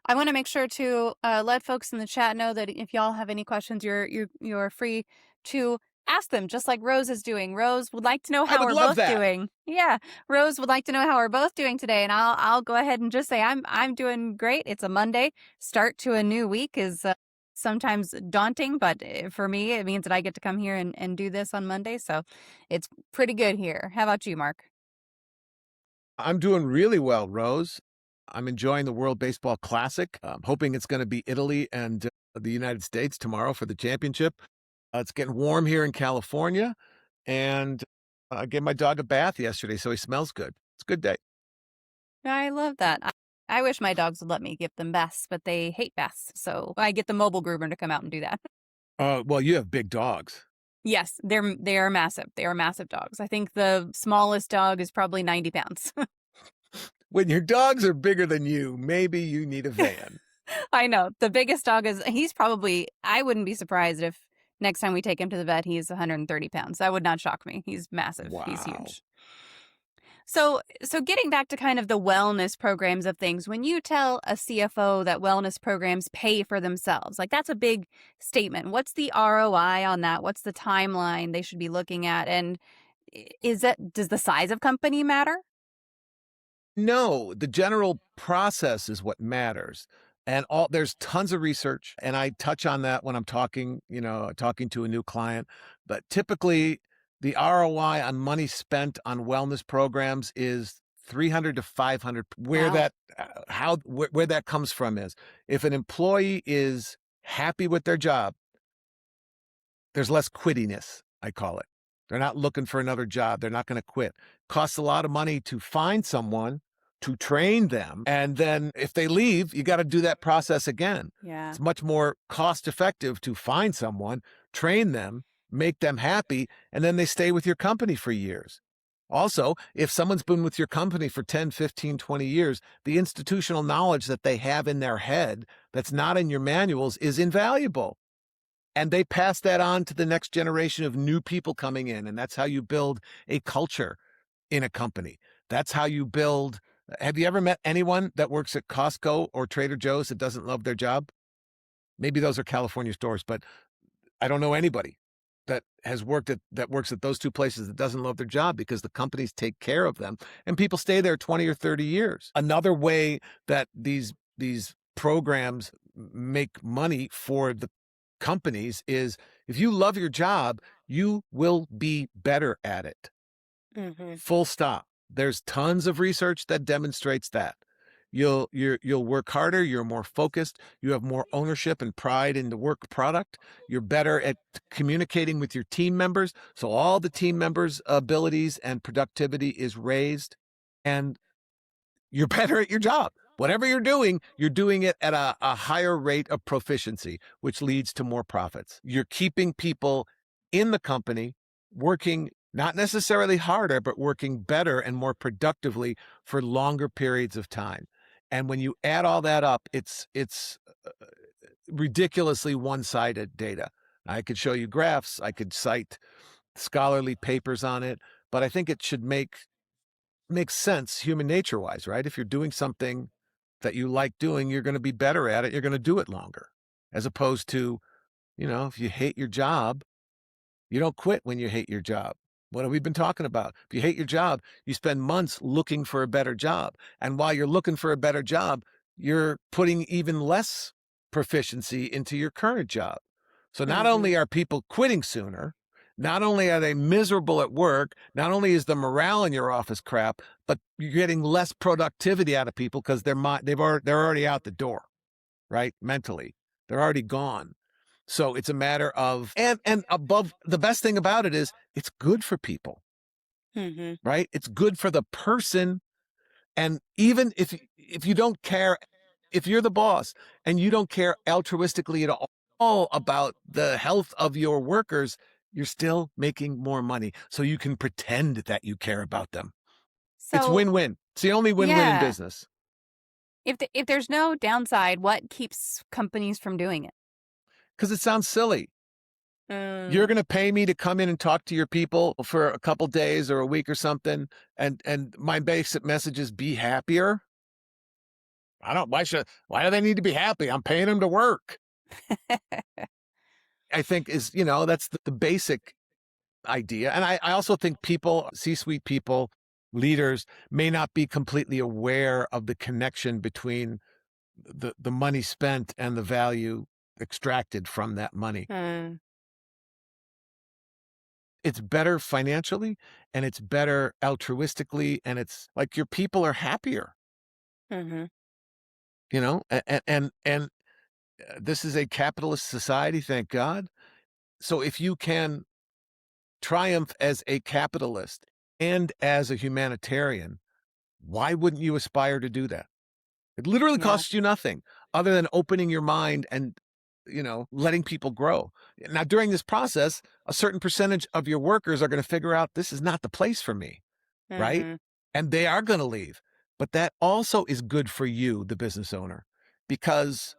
I want to make sure to let folks in the chat know that if y'all have any questions, you're free to ask them, just like Rose is doing. Rose would like to know I how would we're love both that. doing. Yeah, Rose would like to know how we're both doing today, and I'll go ahead and just say I'm doing great. It's a Monday. Start to a new week is sometimes daunting, but for me, it means that I get to come here and do this on Monday, so it's pretty good here. How about you, Mark? I'm doing really well, Rose. I'm enjoying the World Baseball Classic. I'm hoping it's going to be Italy and the United States tomorrow for the championship. It's getting warm here in California, and I gave my dog a bath yesterday, so he smells good. It's a good day. I love that. I wish my dogs would let me give them baths, but they hate baths. So I get the mobile groomer to come out and do that. Well, you have big dogs. Yes, they are massive. They are massive dogs. I think the smallest dog is probably 90 pounds. When your dogs are bigger than you, maybe you need a van. I know. The biggest dog he's probably, I wouldn't be surprised if next time we take him to the vet, he's 130 pounds. That would not shock me. He's massive. Wow. He's huge. So getting back to kind of the wellness programs of things, when you tell a CFO that wellness programs pay for themselves, like that's a big statement. What's the ROI on that? What's the timeline they should be looking at? And does the size of company matter? No, the general process is what matters. And there's tons of research, and I touch on that when I'm talking to a new client. But typically, the ROI on money spent on wellness programs is 300 to 500. Where Wow. where that comes from is if an employee is happy with their job, there's less quittiness, I call it. They're not looking for another job. They're not going to quit. Costs a lot of money to find someone, to train them. And then if they leave, you got to do that process again. Yeah. It's much more cost effective to find someone, train them, make them happy, and then they stay with your company for years. Also, if someone's been with your company for 10, 15, 20 years, the institutional knowledge that they have in their head that's not in your manuals is invaluable. And they pass that on to the next generation of new people coming in. And that's how you build a culture in a company. That's how you build. Have you ever met anyone that works at Costco or Trader Joe's that doesn't love their job? Maybe those are California stores, but I don't know anybody that works at those two places that doesn't love their job because the companies take care of them and people stay there 20 or 30 years. Another way that these programs make money for the companies is if you love your job, you will be better at it. Mm-hmm. Full stop. There's tons of research that demonstrates that. You'll work harder, you're more focused, you have more ownership and pride in the work product. You're better at communicating with your team members, so all the team members' abilities and productivity is raised, and you're better at your job. Whatever you're doing it at a higher rate of proficiency, which leads to more profits. You're keeping people in the company working not necessarily harder, but working better and more productively for longer periods of time. And when you add all that up, it's ridiculously one-sided data. I could show you graphs, I could cite scholarly papers on it, but I think it should makes sense human nature wise, right? If you're doing something that you like doing, you're going to be better at it. You're going to do it longer, as opposed to, if you hate your job, you don't quit when you hate your job. What have we been talking about? If you hate your job, you spend months looking for a better job. And while you're looking for a better job, you're putting even less proficiency into your current job. So not only are people quitting sooner, not only are they miserable at work, not only is the morale in your office crap, but you're getting less productivity out of people because they're already out the door, right? Mentally, they're already gone. So it's a matter of, and above, the best thing about it is it's good for people, right? It's good for the person. And even if you don't care, if you're the boss and you don't care altruistically at all about the health of your workers, you're still making more money. So you can pretend that you care about them. It's So win-win. It's the only win-win in yeah, business. if there's no downside, what keeps companies from doing it? Because it sounds silly. You're going to pay me to come in and talk to your people for a couple days or a week or something, and my basic message is be happier. Why do they need to be happy? I'm paying them to work. I think that's the basic idea. And I also think people, C-suite people, leaders may not be completely aware of the connection between the money spent and the value extracted from that money. It's better financially, and it's better altruistically, and it's like your people are happier, and this is a capitalist society, thank God. So if you can triumph as a capitalist and as a humanitarian, why wouldn't you aspire to do that? It literally Yeah. costs you nothing other than opening your mind and, letting people grow. Now, during this process, a certain percentage of your workers are going to figure out this is not the place for me, right? And they are going to leave. But that also is good for you, the business owner, because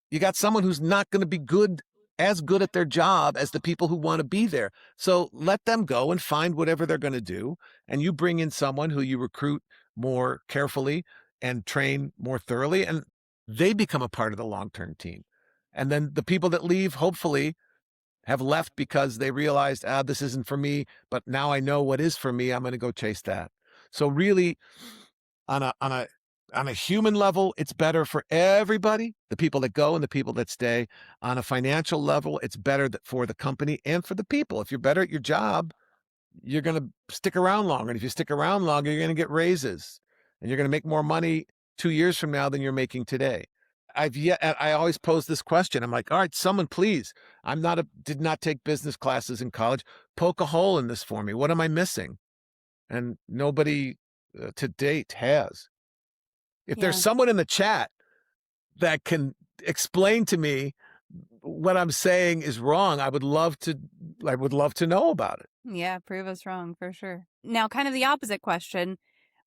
you got someone who's not going to be as good at their job as the people who want to be there. So let them go and find whatever they're going to do. And you bring in someone who you recruit more carefully and train more thoroughly, and they become a part of the long-term team. And then the people that leave, hopefully, have left because they realized, this isn't for me, but now I know what is for me. I'm going to go chase that. So really, on a human level, it's better for everybody, the people that go and the people that stay. On a financial level, it's better for the company and for the people. If you're better at your job, you're going to stick around longer. And if you stick around longer, you're going to get raises, and you're going to make more money 2 years from now than you're making today. I always pose this question. I'm like, all right, someone please, did not take business classes in college. Poke a hole in this for me. What am I missing? And nobody to date has. If Yeah. there's someone in the chat that can explain to me what I'm saying is wrong, I would love to know about it. Yeah, prove us wrong for sure. Now, kind of the opposite question.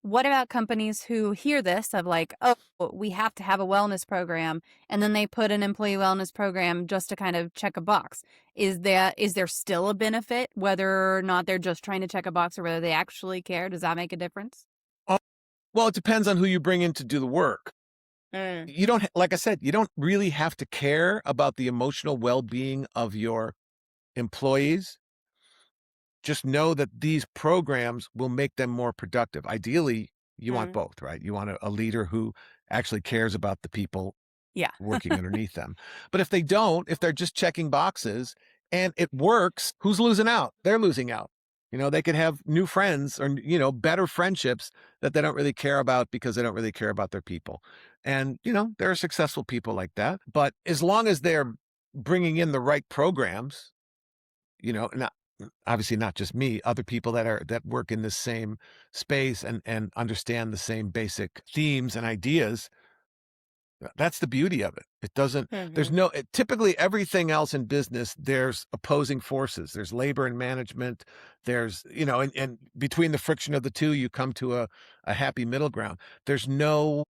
What about companies who hear this of like, oh, we have to have a wellness program, and then they put an employee wellness program just to kind of check a box? Is there still a benefit, whether or not they're just trying to check a box or whether they actually care? Does that make a difference? Well, it depends on who you bring in to do the work. You don't, like I said, you don't really have to care about the emotional well-being of your employees. Just know that these programs will make them more productive. Ideally, you want both, right? You want a leader who actually cares about the people working underneath them. But if they don't, if they're just checking boxes and it works, who's losing out? They're losing out. They could have new friends or, better friendships that they don't really care about because they don't really care about their people. And, there are successful people like that. But as long as they're bringing in the right programs, not obviously not just me, other people that work in the same space and understand the same basic themes and ideas. That's the beauty of it. It doesn't, there's Hmm. no, typically everything else in business, there's opposing forces. There's labor and management. There's, and between the friction of the two, you come to a happy middle ground. There's no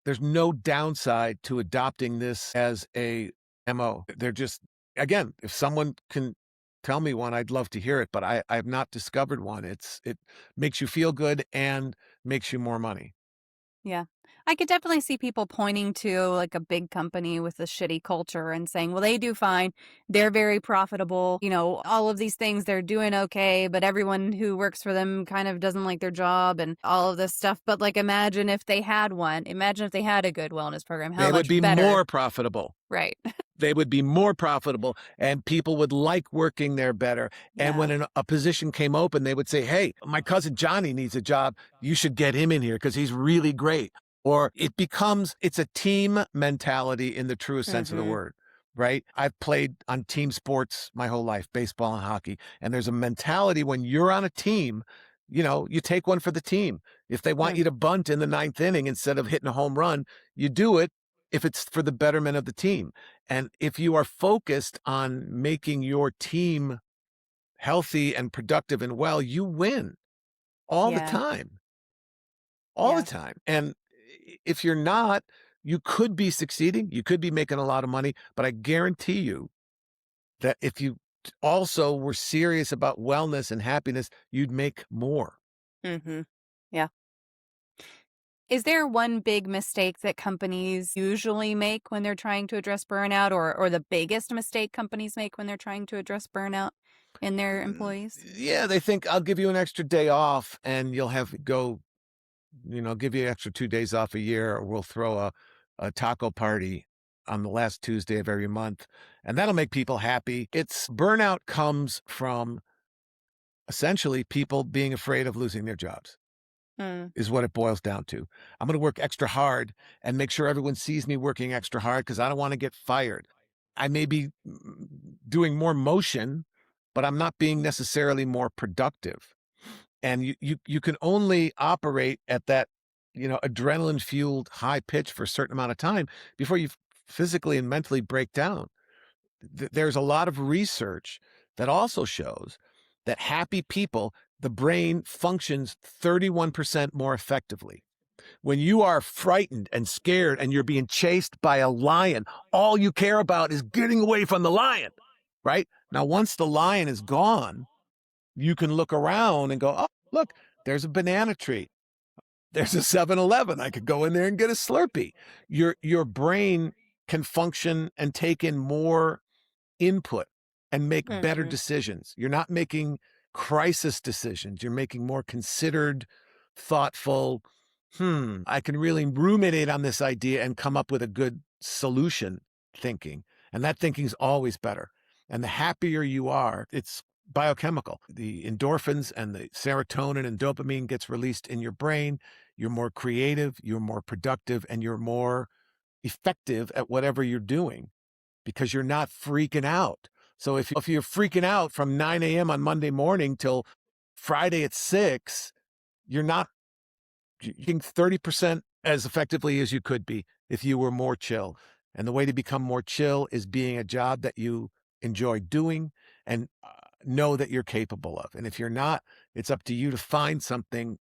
downside to adopting this as a MO. They're just, again, if someone can tell me one, I'd love to hear it, but I've not discovered one. It makes you feel good and makes you more money. Yeah. I could definitely see people pointing to like a big company with a shitty culture and saying, well, they do fine. They're very profitable. All of these things, they're doing okay, but everyone who works for them kind of doesn't like their job and all of this stuff. But like, imagine if they had one. Imagine if they had a good wellness program, how They would much be better. more profitable. Right. They would be more profitable and people would like working there better. And Yeah. when a position came open, they would say, hey, my cousin Johnny needs a job. You should get him in here because he's really great. Or it's a team mentality in the truest sense of the Hmm. word, right? I've played on team sports my whole life, baseball and hockey. And there's a mentality when you're on a team, you take one for the team. If they want Hmm. you to bunt in the ninth inning instead of hitting a home run, you do it if it's for the betterment of the team. And if you are focused on making your team healthy and productive and well, you win all the Yeah. time, all the Yeah. time. And if you're not, you could be succeeding, you could be making a lot of money, but I guarantee you that if you also were serious about wellness and happiness, you'd make more. Hmm. Yeah. Is there one big mistake that companies usually make when they're trying to address burnout, or the biggest mistake companies make when they're trying to address burnout in their employees? Yeah, they think I'll give you an extra day off and you'll have go, give you an extra 2 days off a year, or we'll throw a taco party on the last Tuesday of every month. And that'll make people happy. It's burnout comes from essentially people being afraid of losing their jobs. Mm, Is what it boils down to. I'm going to work extra hard and make sure everyone sees me working extra hard because I don't want to get fired. I may be doing more motion, but I'm not being necessarily more productive. And you can only operate at that, adrenaline fueled high pitch for a certain amount of time before you physically and mentally break down. There's a lot of research that also shows that happy people, the brain functions 31% more effectively. When you are frightened and scared and you're being chased by a lion, all you care about is getting away from the lion, right? Now, once the lion is gone, you can look around and go, oh, look, there's a banana tree. There's a 7-Eleven. I could go in there and get a Slurpee. Your brain can function and take in more input and make better mhm, decisions. You're not making crisis decisions. You're making more considered, thoughtful, I can really ruminate on this idea and come up with a good solution thinking. And that thinking is always better. And the happier you are, it's biochemical. The endorphins and the serotonin and dopamine gets released in your brain. You're more creative, you're more productive, and you're more effective at whatever you're doing because you're not freaking out. So if you're freaking out from 9 a.m. on Monday morning till Friday at 6, you're not getting 30% as effectively as you could be if you were more chill. And the way to become more chill is being a job that you enjoy doing and know that you're capable of. And if you're not, it's up to you to find something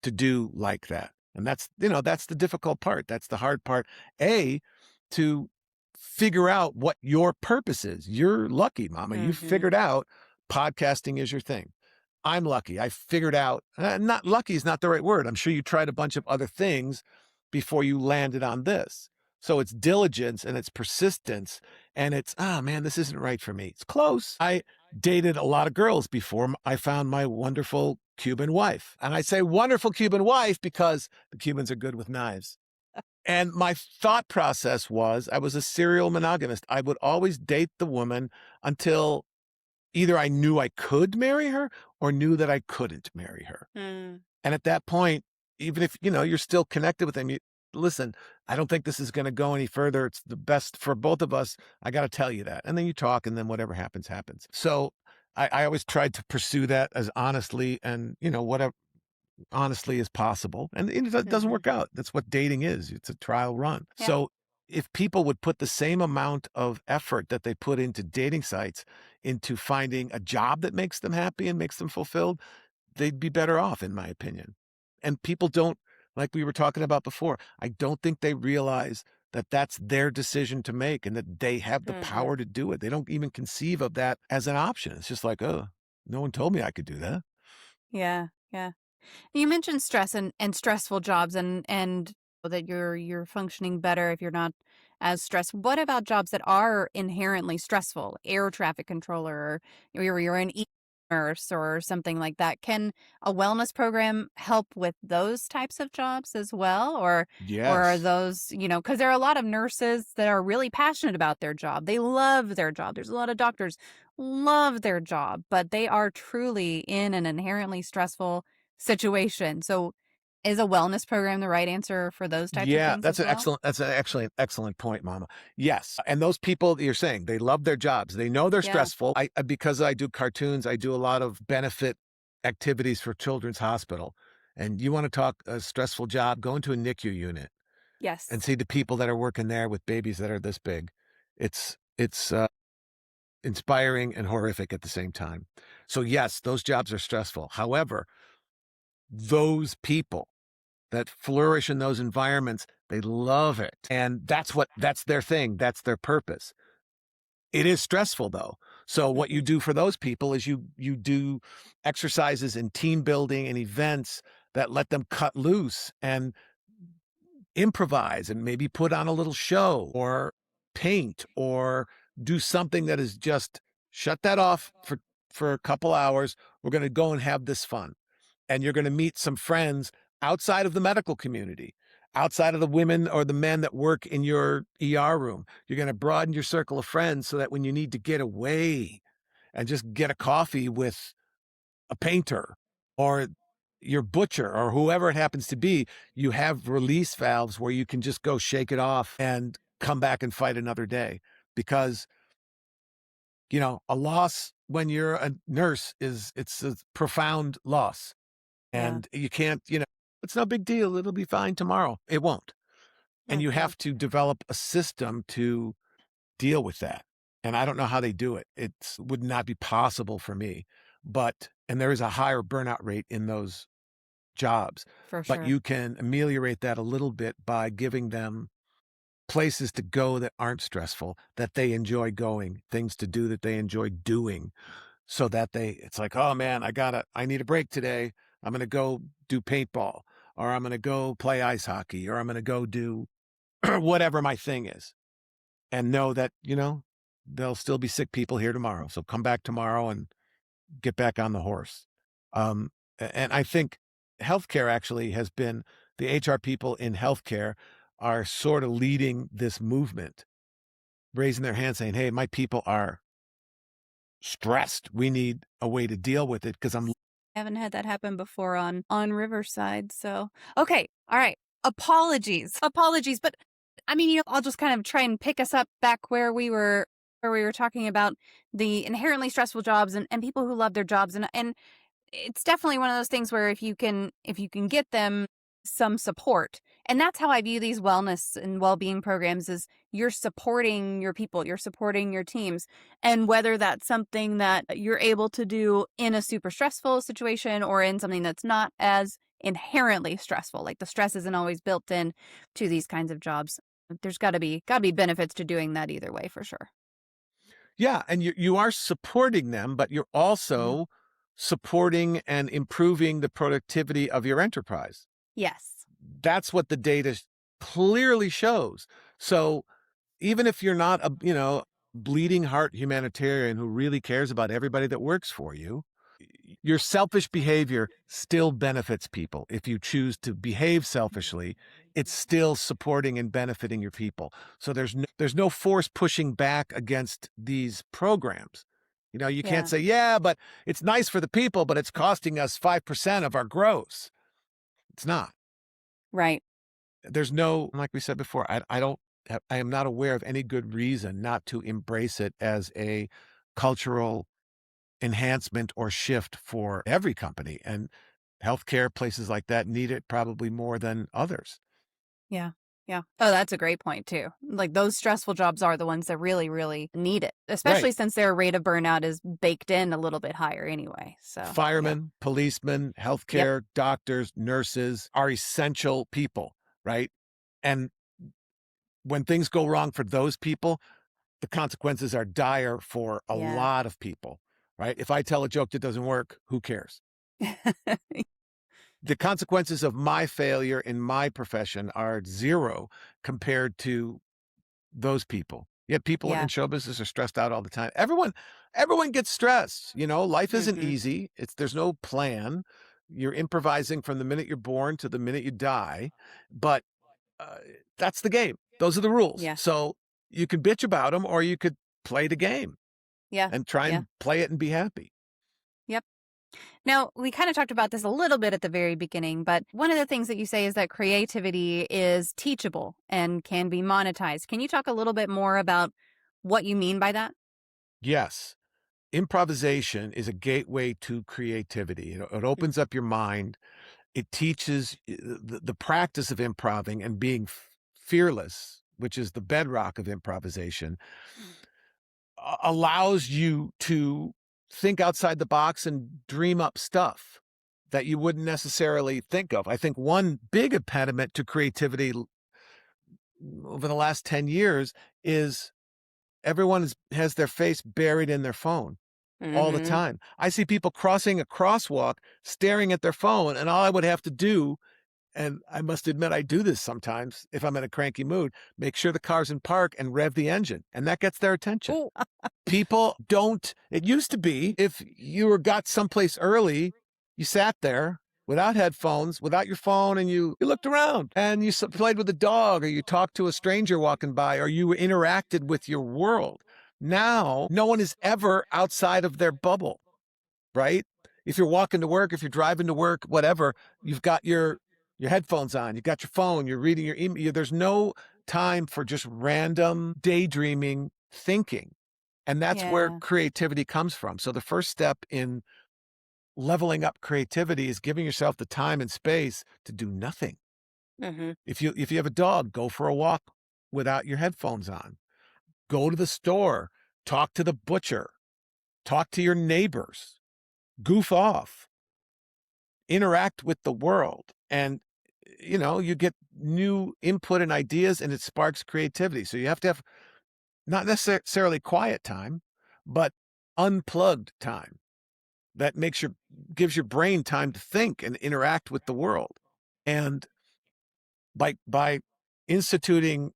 to do like that. And that's the difficult part. That's the hard part. To figure out what your purpose is. You're lucky, mama. You mhm, figured out podcasting is your thing. I'm lucky. I figured out, not lucky is not the right word. I'm sure you tried a bunch of other things before you landed on this. So it's diligence and it's persistence and it's, oh man, this isn't right for me. It's close. I dated a lot of girls before I found my wonderful Cuban wife. And I say wonderful Cuban wife because the Cubans are good with knives. And my thought process was I was a serial monogamist. I would always date the woman until either I knew I could marry her or knew that I couldn't marry her. Mm. And at that point, even if, you're still connected with them, listen, I don't think this is going to go any further. It's the best for both of us. I got to tell you that. And then you talk, and then whatever happens, happens. So I always tried to pursue that as honestly and, whatever honestly as possible. And it doesn't Mhm. work out. That's what dating is. It's a trial run. Yeah. So if people would put the same amount of effort that they put into dating sites into finding a job that makes them happy and makes them fulfilled, they'd be better off, in my opinion. And people don't, like we were talking about before, I don't think they realize that that's their decision to make and that they have the Mhm. power to do it. They don't even conceive of that as an option. It's just like, oh, no one told me I could do that. Yeah. Yeah. You mentioned stress and stressful jobs and that you're functioning better if you're not as stressed. What about jobs that are inherently stressful? Air traffic controller, or you're an nurse or something like that. Can a wellness program help with those types of jobs as well? Or are Yes. those, because there are a lot of nurses that are really passionate about their job. They love their job. There's a lot of doctors love their job, but they are truly in an inherently stressful situation. So is a wellness program the right answer for those types of Yeah, things that's as an well? excellent point, Mama. Yes, and those people that you're saying, they love their jobs. They know they're Yeah. stressful. Because I do cartoons, I do a lot of benefit activities for Children's Hospital. And you want to talk a stressful job, go into a NICU unit and Yes. see the people that are working there with babies that are this big. It's inspiring and horrific at the same time. So yes, those jobs are stressful. However, those people that flourish in those environments, they love it. And that's their thing. That's their purpose. It is stressful though. So what you Mhm. do for those people is you do exercises and team building and events that let them cut loose and improvise and maybe put on a little show or paint or do something that is just shut that off for a couple hours. We're going to go and have this fun. And you're going to meet some friends outside of the medical community, outside of the women or the men that work in your ER room. You're going to broaden your circle of friends so that when you need to get away and just get a coffee with a painter or your butcher or whoever it happens to be, you have release valves where you can just go shake it off and come back and fight another day. Because, a loss when you're a nurse it's a profound loss. Yeah, And you can't, it's no big deal. It'll be fine tomorrow. It won't. And it you won't. have to develop a system to deal with that. And I don't know how they do it. It would not be possible for me. And there is a higher burnout rate in those jobs. For But sure. you can ameliorate that a little bit by giving them places to go that aren't stressful, that they enjoy going, things to do that they enjoy doing so that it's like, oh man, I need a break today. I'm going to go do paintball or I'm going to go play ice hockey or I'm going to go do whatever my thing is and know that, there'll still be sick people here tomorrow. So come back tomorrow and get back on the horse. And I think healthcare actually has been the HR people in healthcare are sort of leading this movement, raising their hand saying, hey, my people are stressed. We need a way to deal with it because I'm I haven't had that happen before on Riverside. So okay, all right. Apologies, but I mean, I'll just kind of try and pick us up back where we were talking about the inherently stressful jobs and people who love their jobs and it's definitely one of those things where if you can get them some support, and that's how I view these wellness and well-being programs, is you're supporting your people, you're supporting your teams, and whether that's something that you're able to do in a super stressful situation or in something that's not as inherently stressful, like the stress isn't always built in to these kinds of jobs. There's got to be benefits to doing that either way, for sure. Yeah, and you are supporting them, but you're Mhm. also supporting and improving the productivity of your enterprise. Yes. That's what the data clearly shows. So even if you're not a, bleeding heart humanitarian who really cares about everybody that works for you, your selfish behavior still benefits people. If you choose to behave selfishly, it's still supporting and benefiting your people. So there's no force pushing back against these programs. You Yeah. can't say, yeah, but it's nice for the people, but it's costing us 5% of our gross. It's not. Right. There's no, like we said before, I am not aware of any good reason not to embrace it as a cultural enhancement or shift for every company. And healthcare places like that need it probably more than others. Yeah. Yeah. Oh, that's a great point too. Like those stressful jobs are the ones that really, really need it, especially Right. since their rate of burnout is baked in a little bit higher anyway. So, yeah. Firemen, policemen, Yep. healthcare, doctors, nurses are essential people, right? And when things go wrong for those people, the consequences are dire for a Yeah. lot of people, right? If I tell a joke that doesn't work, who cares? The consequences of my failure in my profession are zero compared to those people. Yet people Yeah. in show business are stressed out all the time. Everyone gets stressed. Life isn't Mhm. easy. There's no plan. You're improvising from the minute you're born to the minute you die. But uh, that's the game. Those are the rules. Yeah. So you could bitch about them, or you could play the game Yeah. and try Yeah. and play it and be happy. Yep. Now, we kind of talked about this a little bit at the very beginning, but one of the things that you say is that creativity is teachable and can be monetized. Can you talk a little bit more about what you mean by that? Yes. Improvisation is a gateway to creativity. It opens up your mind. It teaches the practice of improving and being fearless, which is the bedrock of improvisation, allows you to think outside the box and dream up stuff that you wouldn't necessarily think of. I think one big impediment to creativity over the last 10 years is has their face buried in their phone all the Mm-hmm. time. I see people crossing a crosswalk, staring at their phone, and all I would have to do, and I must admit I do this sometimes if I'm in a cranky mood, make sure the car's in park and rev the engine, and that gets their attention. Oh, People don't. It used to be if got someplace early, you sat there without headphones, without your phone, and you looked around and you played with a dog, or you talked to a stranger walking by, or you interacted with your world. Now, no one is ever outside of their bubble, right? If you're walking to work, if you're driving to work, whatever, you've got your headphones on, you've got your phone, you're reading your email. There's no time for just random daydreaming thinking. And that's where yeah. creativity comes from. So the first step in leveling up creativity is giving yourself the time and space to do nothing. Mm-hmm. If you have a dog, go for a walk without your headphones on. Go to the store, talk to the butcher, talk to your neighbors, goof off, interact with the world. And you get new input and ideas, and it sparks creativity. So you have to have not necessarily quiet time, but unplugged time that gives your brain time to think and interact with the world. And by instituting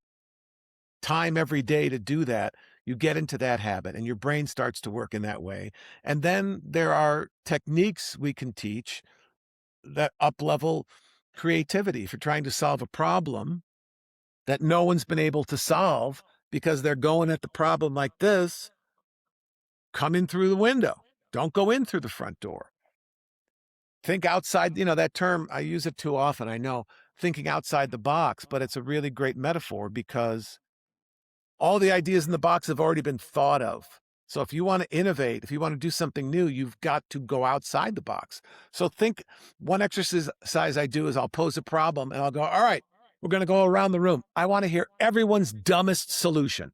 time every day to do that, you get into that habit and your brain starts to work in that way. And then there are techniques we can teach that up-level creativity. If you're trying to solve a problem that no one's been able to solve because they're going at the problem like this, come in through the window. Don't go in through the front door. Think outside, that term, I use it too often, I know, thinking outside the box, but it's a really great metaphor because all the ideas in the box have already been thought of. So if you want to innovate, if you want to do something new, you've got to go outside the box. So think, one exercise I do is I'll pose a problem and I'll go, all right, we're going to go around the room. I want to hear everyone's dumbest solution.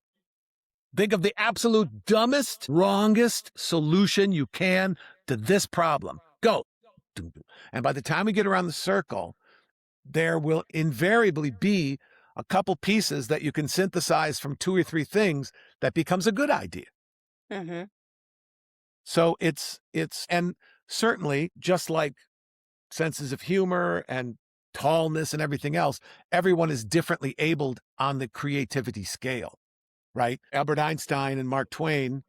Think of the absolute dumbest, wrongest solution you can to this problem. Go. And by the time we get around the circle, there will invariably be a couple pieces that you can synthesize from 2 or 3 things that becomes a good idea. Mm-hmm. So and certainly just like senses of humor and tallness and everything else, everyone is differently abled on the creativity scale, right? Albert Einstein and Mark Twain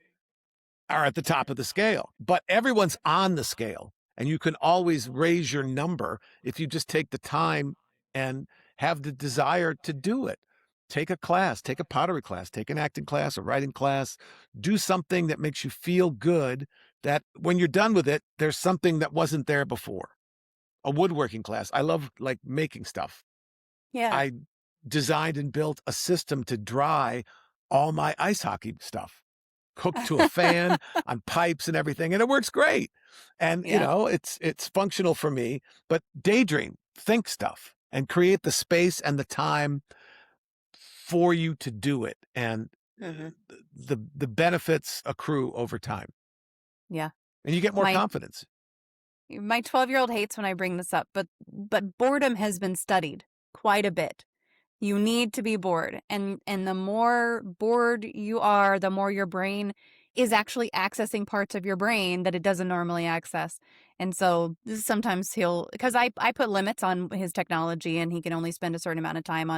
are at the top of the scale, but everyone's on the scale. And you can always raise your number if you just take the time and have the desire to do it. take a class, take a pottery class, take an acting class, a writing class, do something that makes you feel good, that when you're done with it, there's something that wasn't there before. A woodworking class. I love like making stuff. Yeah. I designed and built a system to dry all my ice hockey stuff, hooked to a fan on pipes and everything, and it works great. And Yeah. it's functional for me. But daydream, think stuff, and create the space and the time for you to do it. And Hmm. the benefits accrue over time, Yeah. and you get more My confidence. my 12-year-old hates when I bring this up, but boredom has been studied quite a bit. You need to be bored. And the more bored you are, the more your brain is actually accessing parts of your brain that it doesn't normally access. And so sometimes because I put limits on his technology, and he can only spend a certain amount of time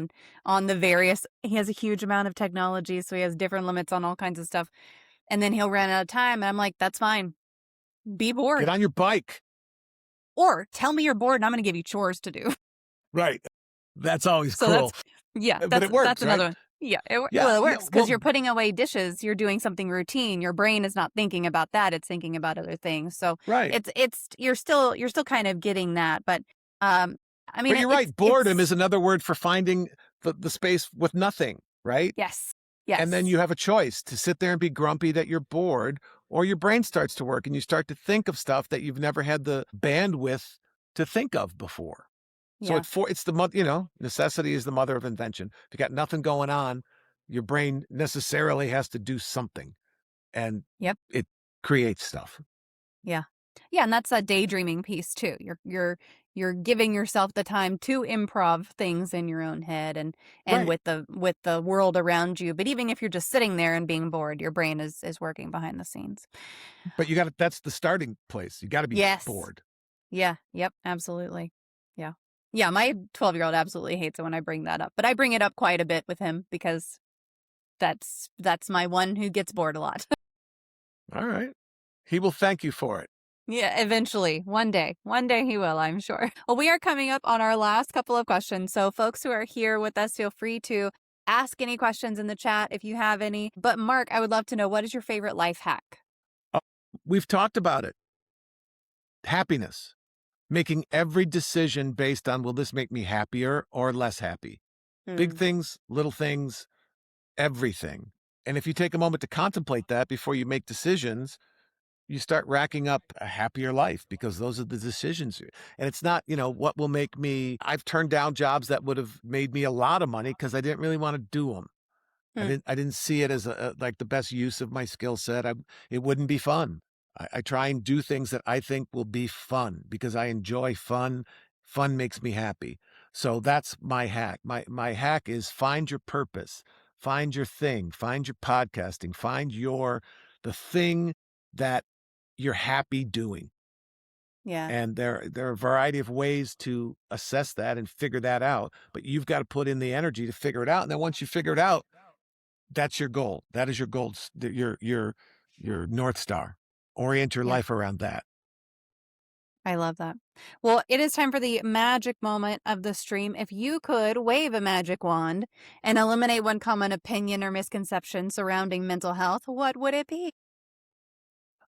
on the various, he has a huge amount of technology, so he has different limits on all kinds of stuff. And then he'll run out of time, and I'm like, that's fine. Be Get bored. on your bike. Or tell me you're bored and I'm going to give you chores to do. Right. That's always So cruel. But it works, that's right? another one. Yeah, Yeah, well, it yeah. works because Well, you're putting away dishes. You're doing something routine. Your brain is not thinking about that; it's thinking about other things. So right. it's you're still kind of getting that. But I mean, But you're it's right. Boredom is another word for finding the space with nothing, right? yes, And then yes, you have a choice to sit there and be grumpy that you're bored, or your brain starts to work and you start to think of stuff that you've never had the bandwidth to think of before. So yeah, it's the necessity is the mother of invention. If you got nothing going on, your brain necessarily has to do something, and yep, it creates stuff. yeah, yeah, and that's a daydreaming piece too. You're giving yourself the time to improv things in your own head and Right. with the world around you. But even if you're just sitting there and being bored, your brain is working behind the scenes. But that's the starting place. You got to be Yes. bored. Yeah. Yep. Absolutely. Yeah. Yeah. My 12-year-old absolutely hates it when I bring that up, but I bring it up quite a bit with him because that's my one who gets bored a lot. All right. He will thank you for it. Yeah. Eventually, one day he will, I'm sure. Well, we are coming up on our last couple of questions. So folks who are here with us, feel free to ask any questions in the chat if you have any. But Mark, I would love to know, what is your favorite life hack? Uh, We've talked about it. Happiness. Making every decision based on, will this make me happier or less happy? Big Mm, things, little things, everything. And if you take a moment to contemplate that before you make decisions, you start racking up a happier life, because those are the decisions. And it's not, what will make me. I've turned down jobs that would have made me a lot of money because I didn't really want to do them. mm, I didn't see it as like the best use of my skill set. It wouldn't be fun. I try and do things that I think will be fun because I enjoy fun. Fun makes me happy. So that's my hack. My hack is find your purpose, find your thing, find your podcasting, find the thing that you're happy doing. yeah. And there are a variety of ways to assess that and figure that out. But you've got to put in the energy to figure it out. And then once you figure it out, that's your goal. That is your goal. Your North Star. Orient your Yeah. life around that. I love that. Well, it is time for the magic moment of the stream. If you could wave a magic wand and eliminate one common opinion or misconception surrounding mental health, what would it be?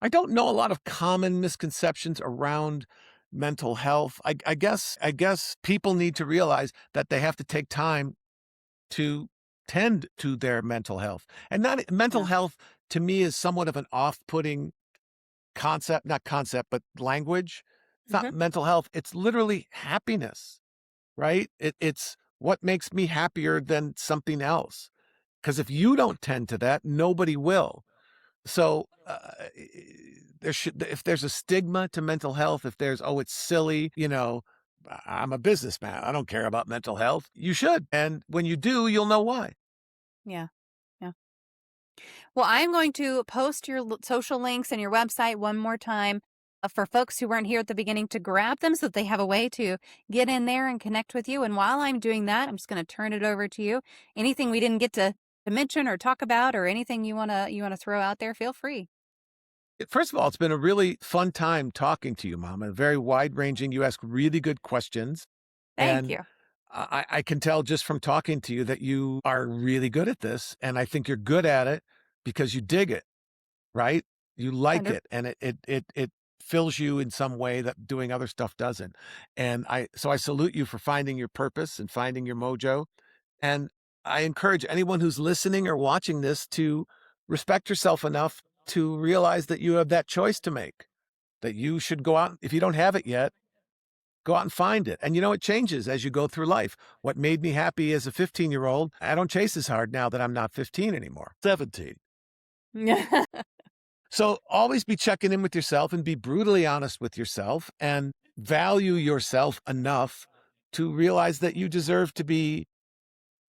I don't know a lot of common misconceptions around mental health. I guess people need to realize that they have to take time to tend to their mental health. And not mental Yeah. health to me is somewhat of an off-putting concept, not concept, but language. It's not Hmm. mental health. It's literally happiness, right? It's what makes me happier than something else. Because if you don't tend to that, nobody will. So if there's a stigma to mental health, if there's, oh, it's silly, I'm a businessman, I don't care about mental health. You should. And when you do, you'll know why. Yeah. Yeah. Well, I'm going to post your social links and your website one more time for folks who weren't here at the beginning to grab them so that they have a way to get in there and connect with you. And while I'm doing that, I'm just going to turn it over to you. Anything we didn't get to mention or talk about, or anything you want to throw out there, feel free. First of all, it's been a really fun time talking to you, Mama. Very wide ranging. You ask really good questions. Thank And you. I can tell just from talking to you that you are really good at this. And I think you're good at it because you dig it, right? You like Hundred. it, and it fills you in some way that doing other stuff doesn't. And so I salute you for finding your purpose and finding your mojo. And I encourage anyone who's listening or watching this to respect yourself enough to realize that you have that choice to make, that you should go out. If you don't have it yet, go out and find it. And it changes as you go through life. What made me happy as a 15-year-old, I don't chase as hard now that I'm not 15 anymore, 17. So always be checking in with yourself and be brutally honest with yourself and value yourself enough to realize that you deserve to be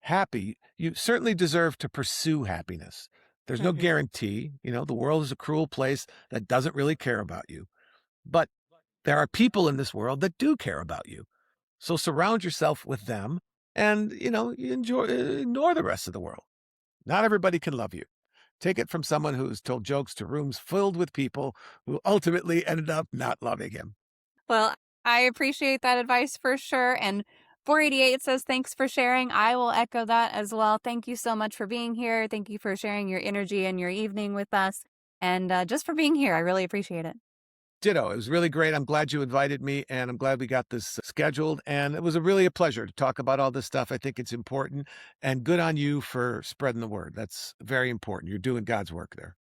happy. You certainly deserve to pursue happiness. There's no Mhm. guarantee. The world is a cruel place that doesn't really care about you. But there are people in this world that do care about you. So surround yourself with them and, you ignore the rest of the world. Not everybody can love you. Take it from someone who's told jokes to rooms filled with people who ultimately ended up not loving him. Well, I appreciate that advice for sure. And 488 says, thanks for sharing. I will echo that as well. Thank you so much for being here. Thank you for sharing your energy and your evening with us. And just for being here. I really appreciate it. Ditto. It was really great. I'm glad you invited me, and I'm glad we got this scheduled. And it was really a pleasure to talk about all this stuff. I think it's important, and good on you for spreading the word. That's very important. You're doing God's work there.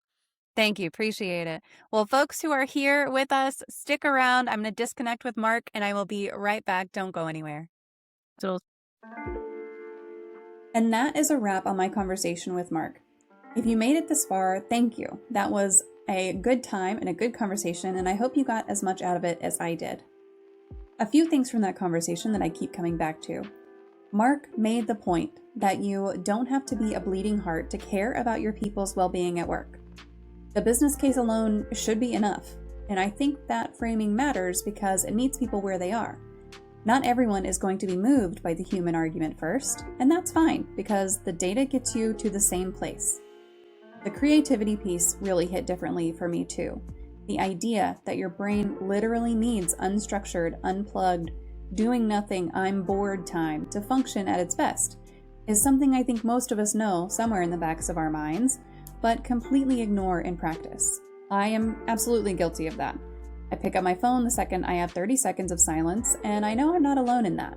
Thank you. Appreciate it. Well, folks who are here with us, stick around. I'm going to disconnect with Mark and I will be right back. Don't go anywhere. So, And that is a wrap on my conversation with Mark. If you made it this far, thank you. That was a good time and a good conversation, and I hope you got as much out of it as I did. A few things from that conversation that I keep coming back to. Mark made the point that you don't have to be a bleeding heart to care about your people's well-being at work. The business case alone should be enough, and I think that framing matters because it meets people where they are. Not everyone is going to be moved by the human argument first, and that's fine because the data gets you to the same place. The creativity piece really hit differently for me too. The idea that your brain literally needs unstructured, unplugged, doing nothing, I'm bored time to function at its best is something I think most of us know somewhere in the backs of our minds, but completely ignore in practice. I am absolutely guilty of that. I pick up my phone the second I have 30 seconds of silence, and I know I'm not alone in that.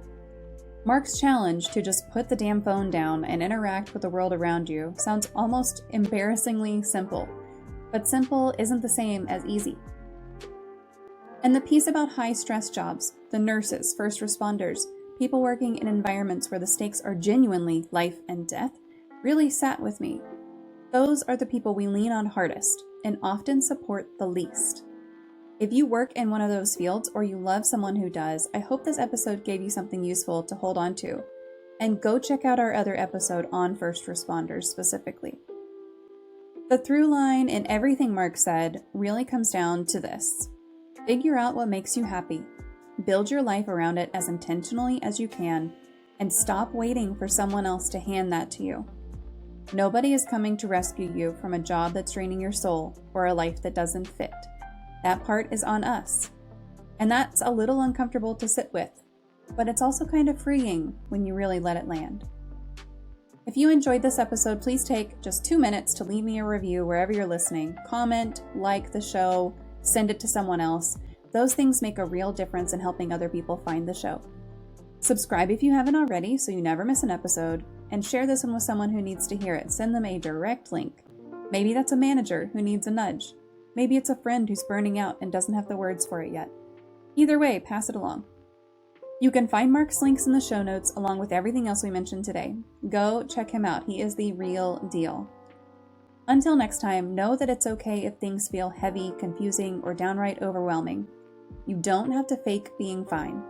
Mark's challenge to just put the damn phone down and interact with the world around you sounds almost embarrassingly simple, but simple isn't the same as easy. And the piece about high-stress jobs, the nurses, first responders, people working in environments where the stakes are genuinely life and death, really sat with me. Those are the people we lean on hardest and often support the least. If you work in one of those fields or you love someone who does, I hope this episode gave you something useful to hold on to. And go check out our other episode on first responders specifically. The through line in everything Mark said really comes down to this. Figure out what makes you happy. Build your life around it as intentionally as you can, and stop waiting for someone else to hand that to you. Nobody is coming to rescue you from a job that's draining your soul or a life that doesn't fit. That part is on us. And that's a little uncomfortable to sit with, but it's also kind of freeing when you really let it land. If you enjoyed this episode, please take just 2 minutes to leave me a review wherever you're listening. Comment, like the show, send it to someone else. Those things make a real difference in helping other people find the show. Subscribe if you haven't already so you never miss an episode, and share this one with someone who needs to hear it. Send them a direct link. Maybe that's a manager who needs a nudge. Maybe it's a friend who's burning out and doesn't have the words for it yet. Either way, pass it along. You can find Mark's links in the show notes along with everything else we mentioned today. Go check him out. He is the real deal. Until next time, know that it's okay if things feel heavy, confusing, or downright overwhelming. You don't have to fake being fine.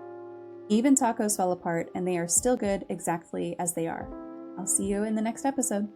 Even tacos fall apart and they are still good exactly as they are. I'll see you in the next episode.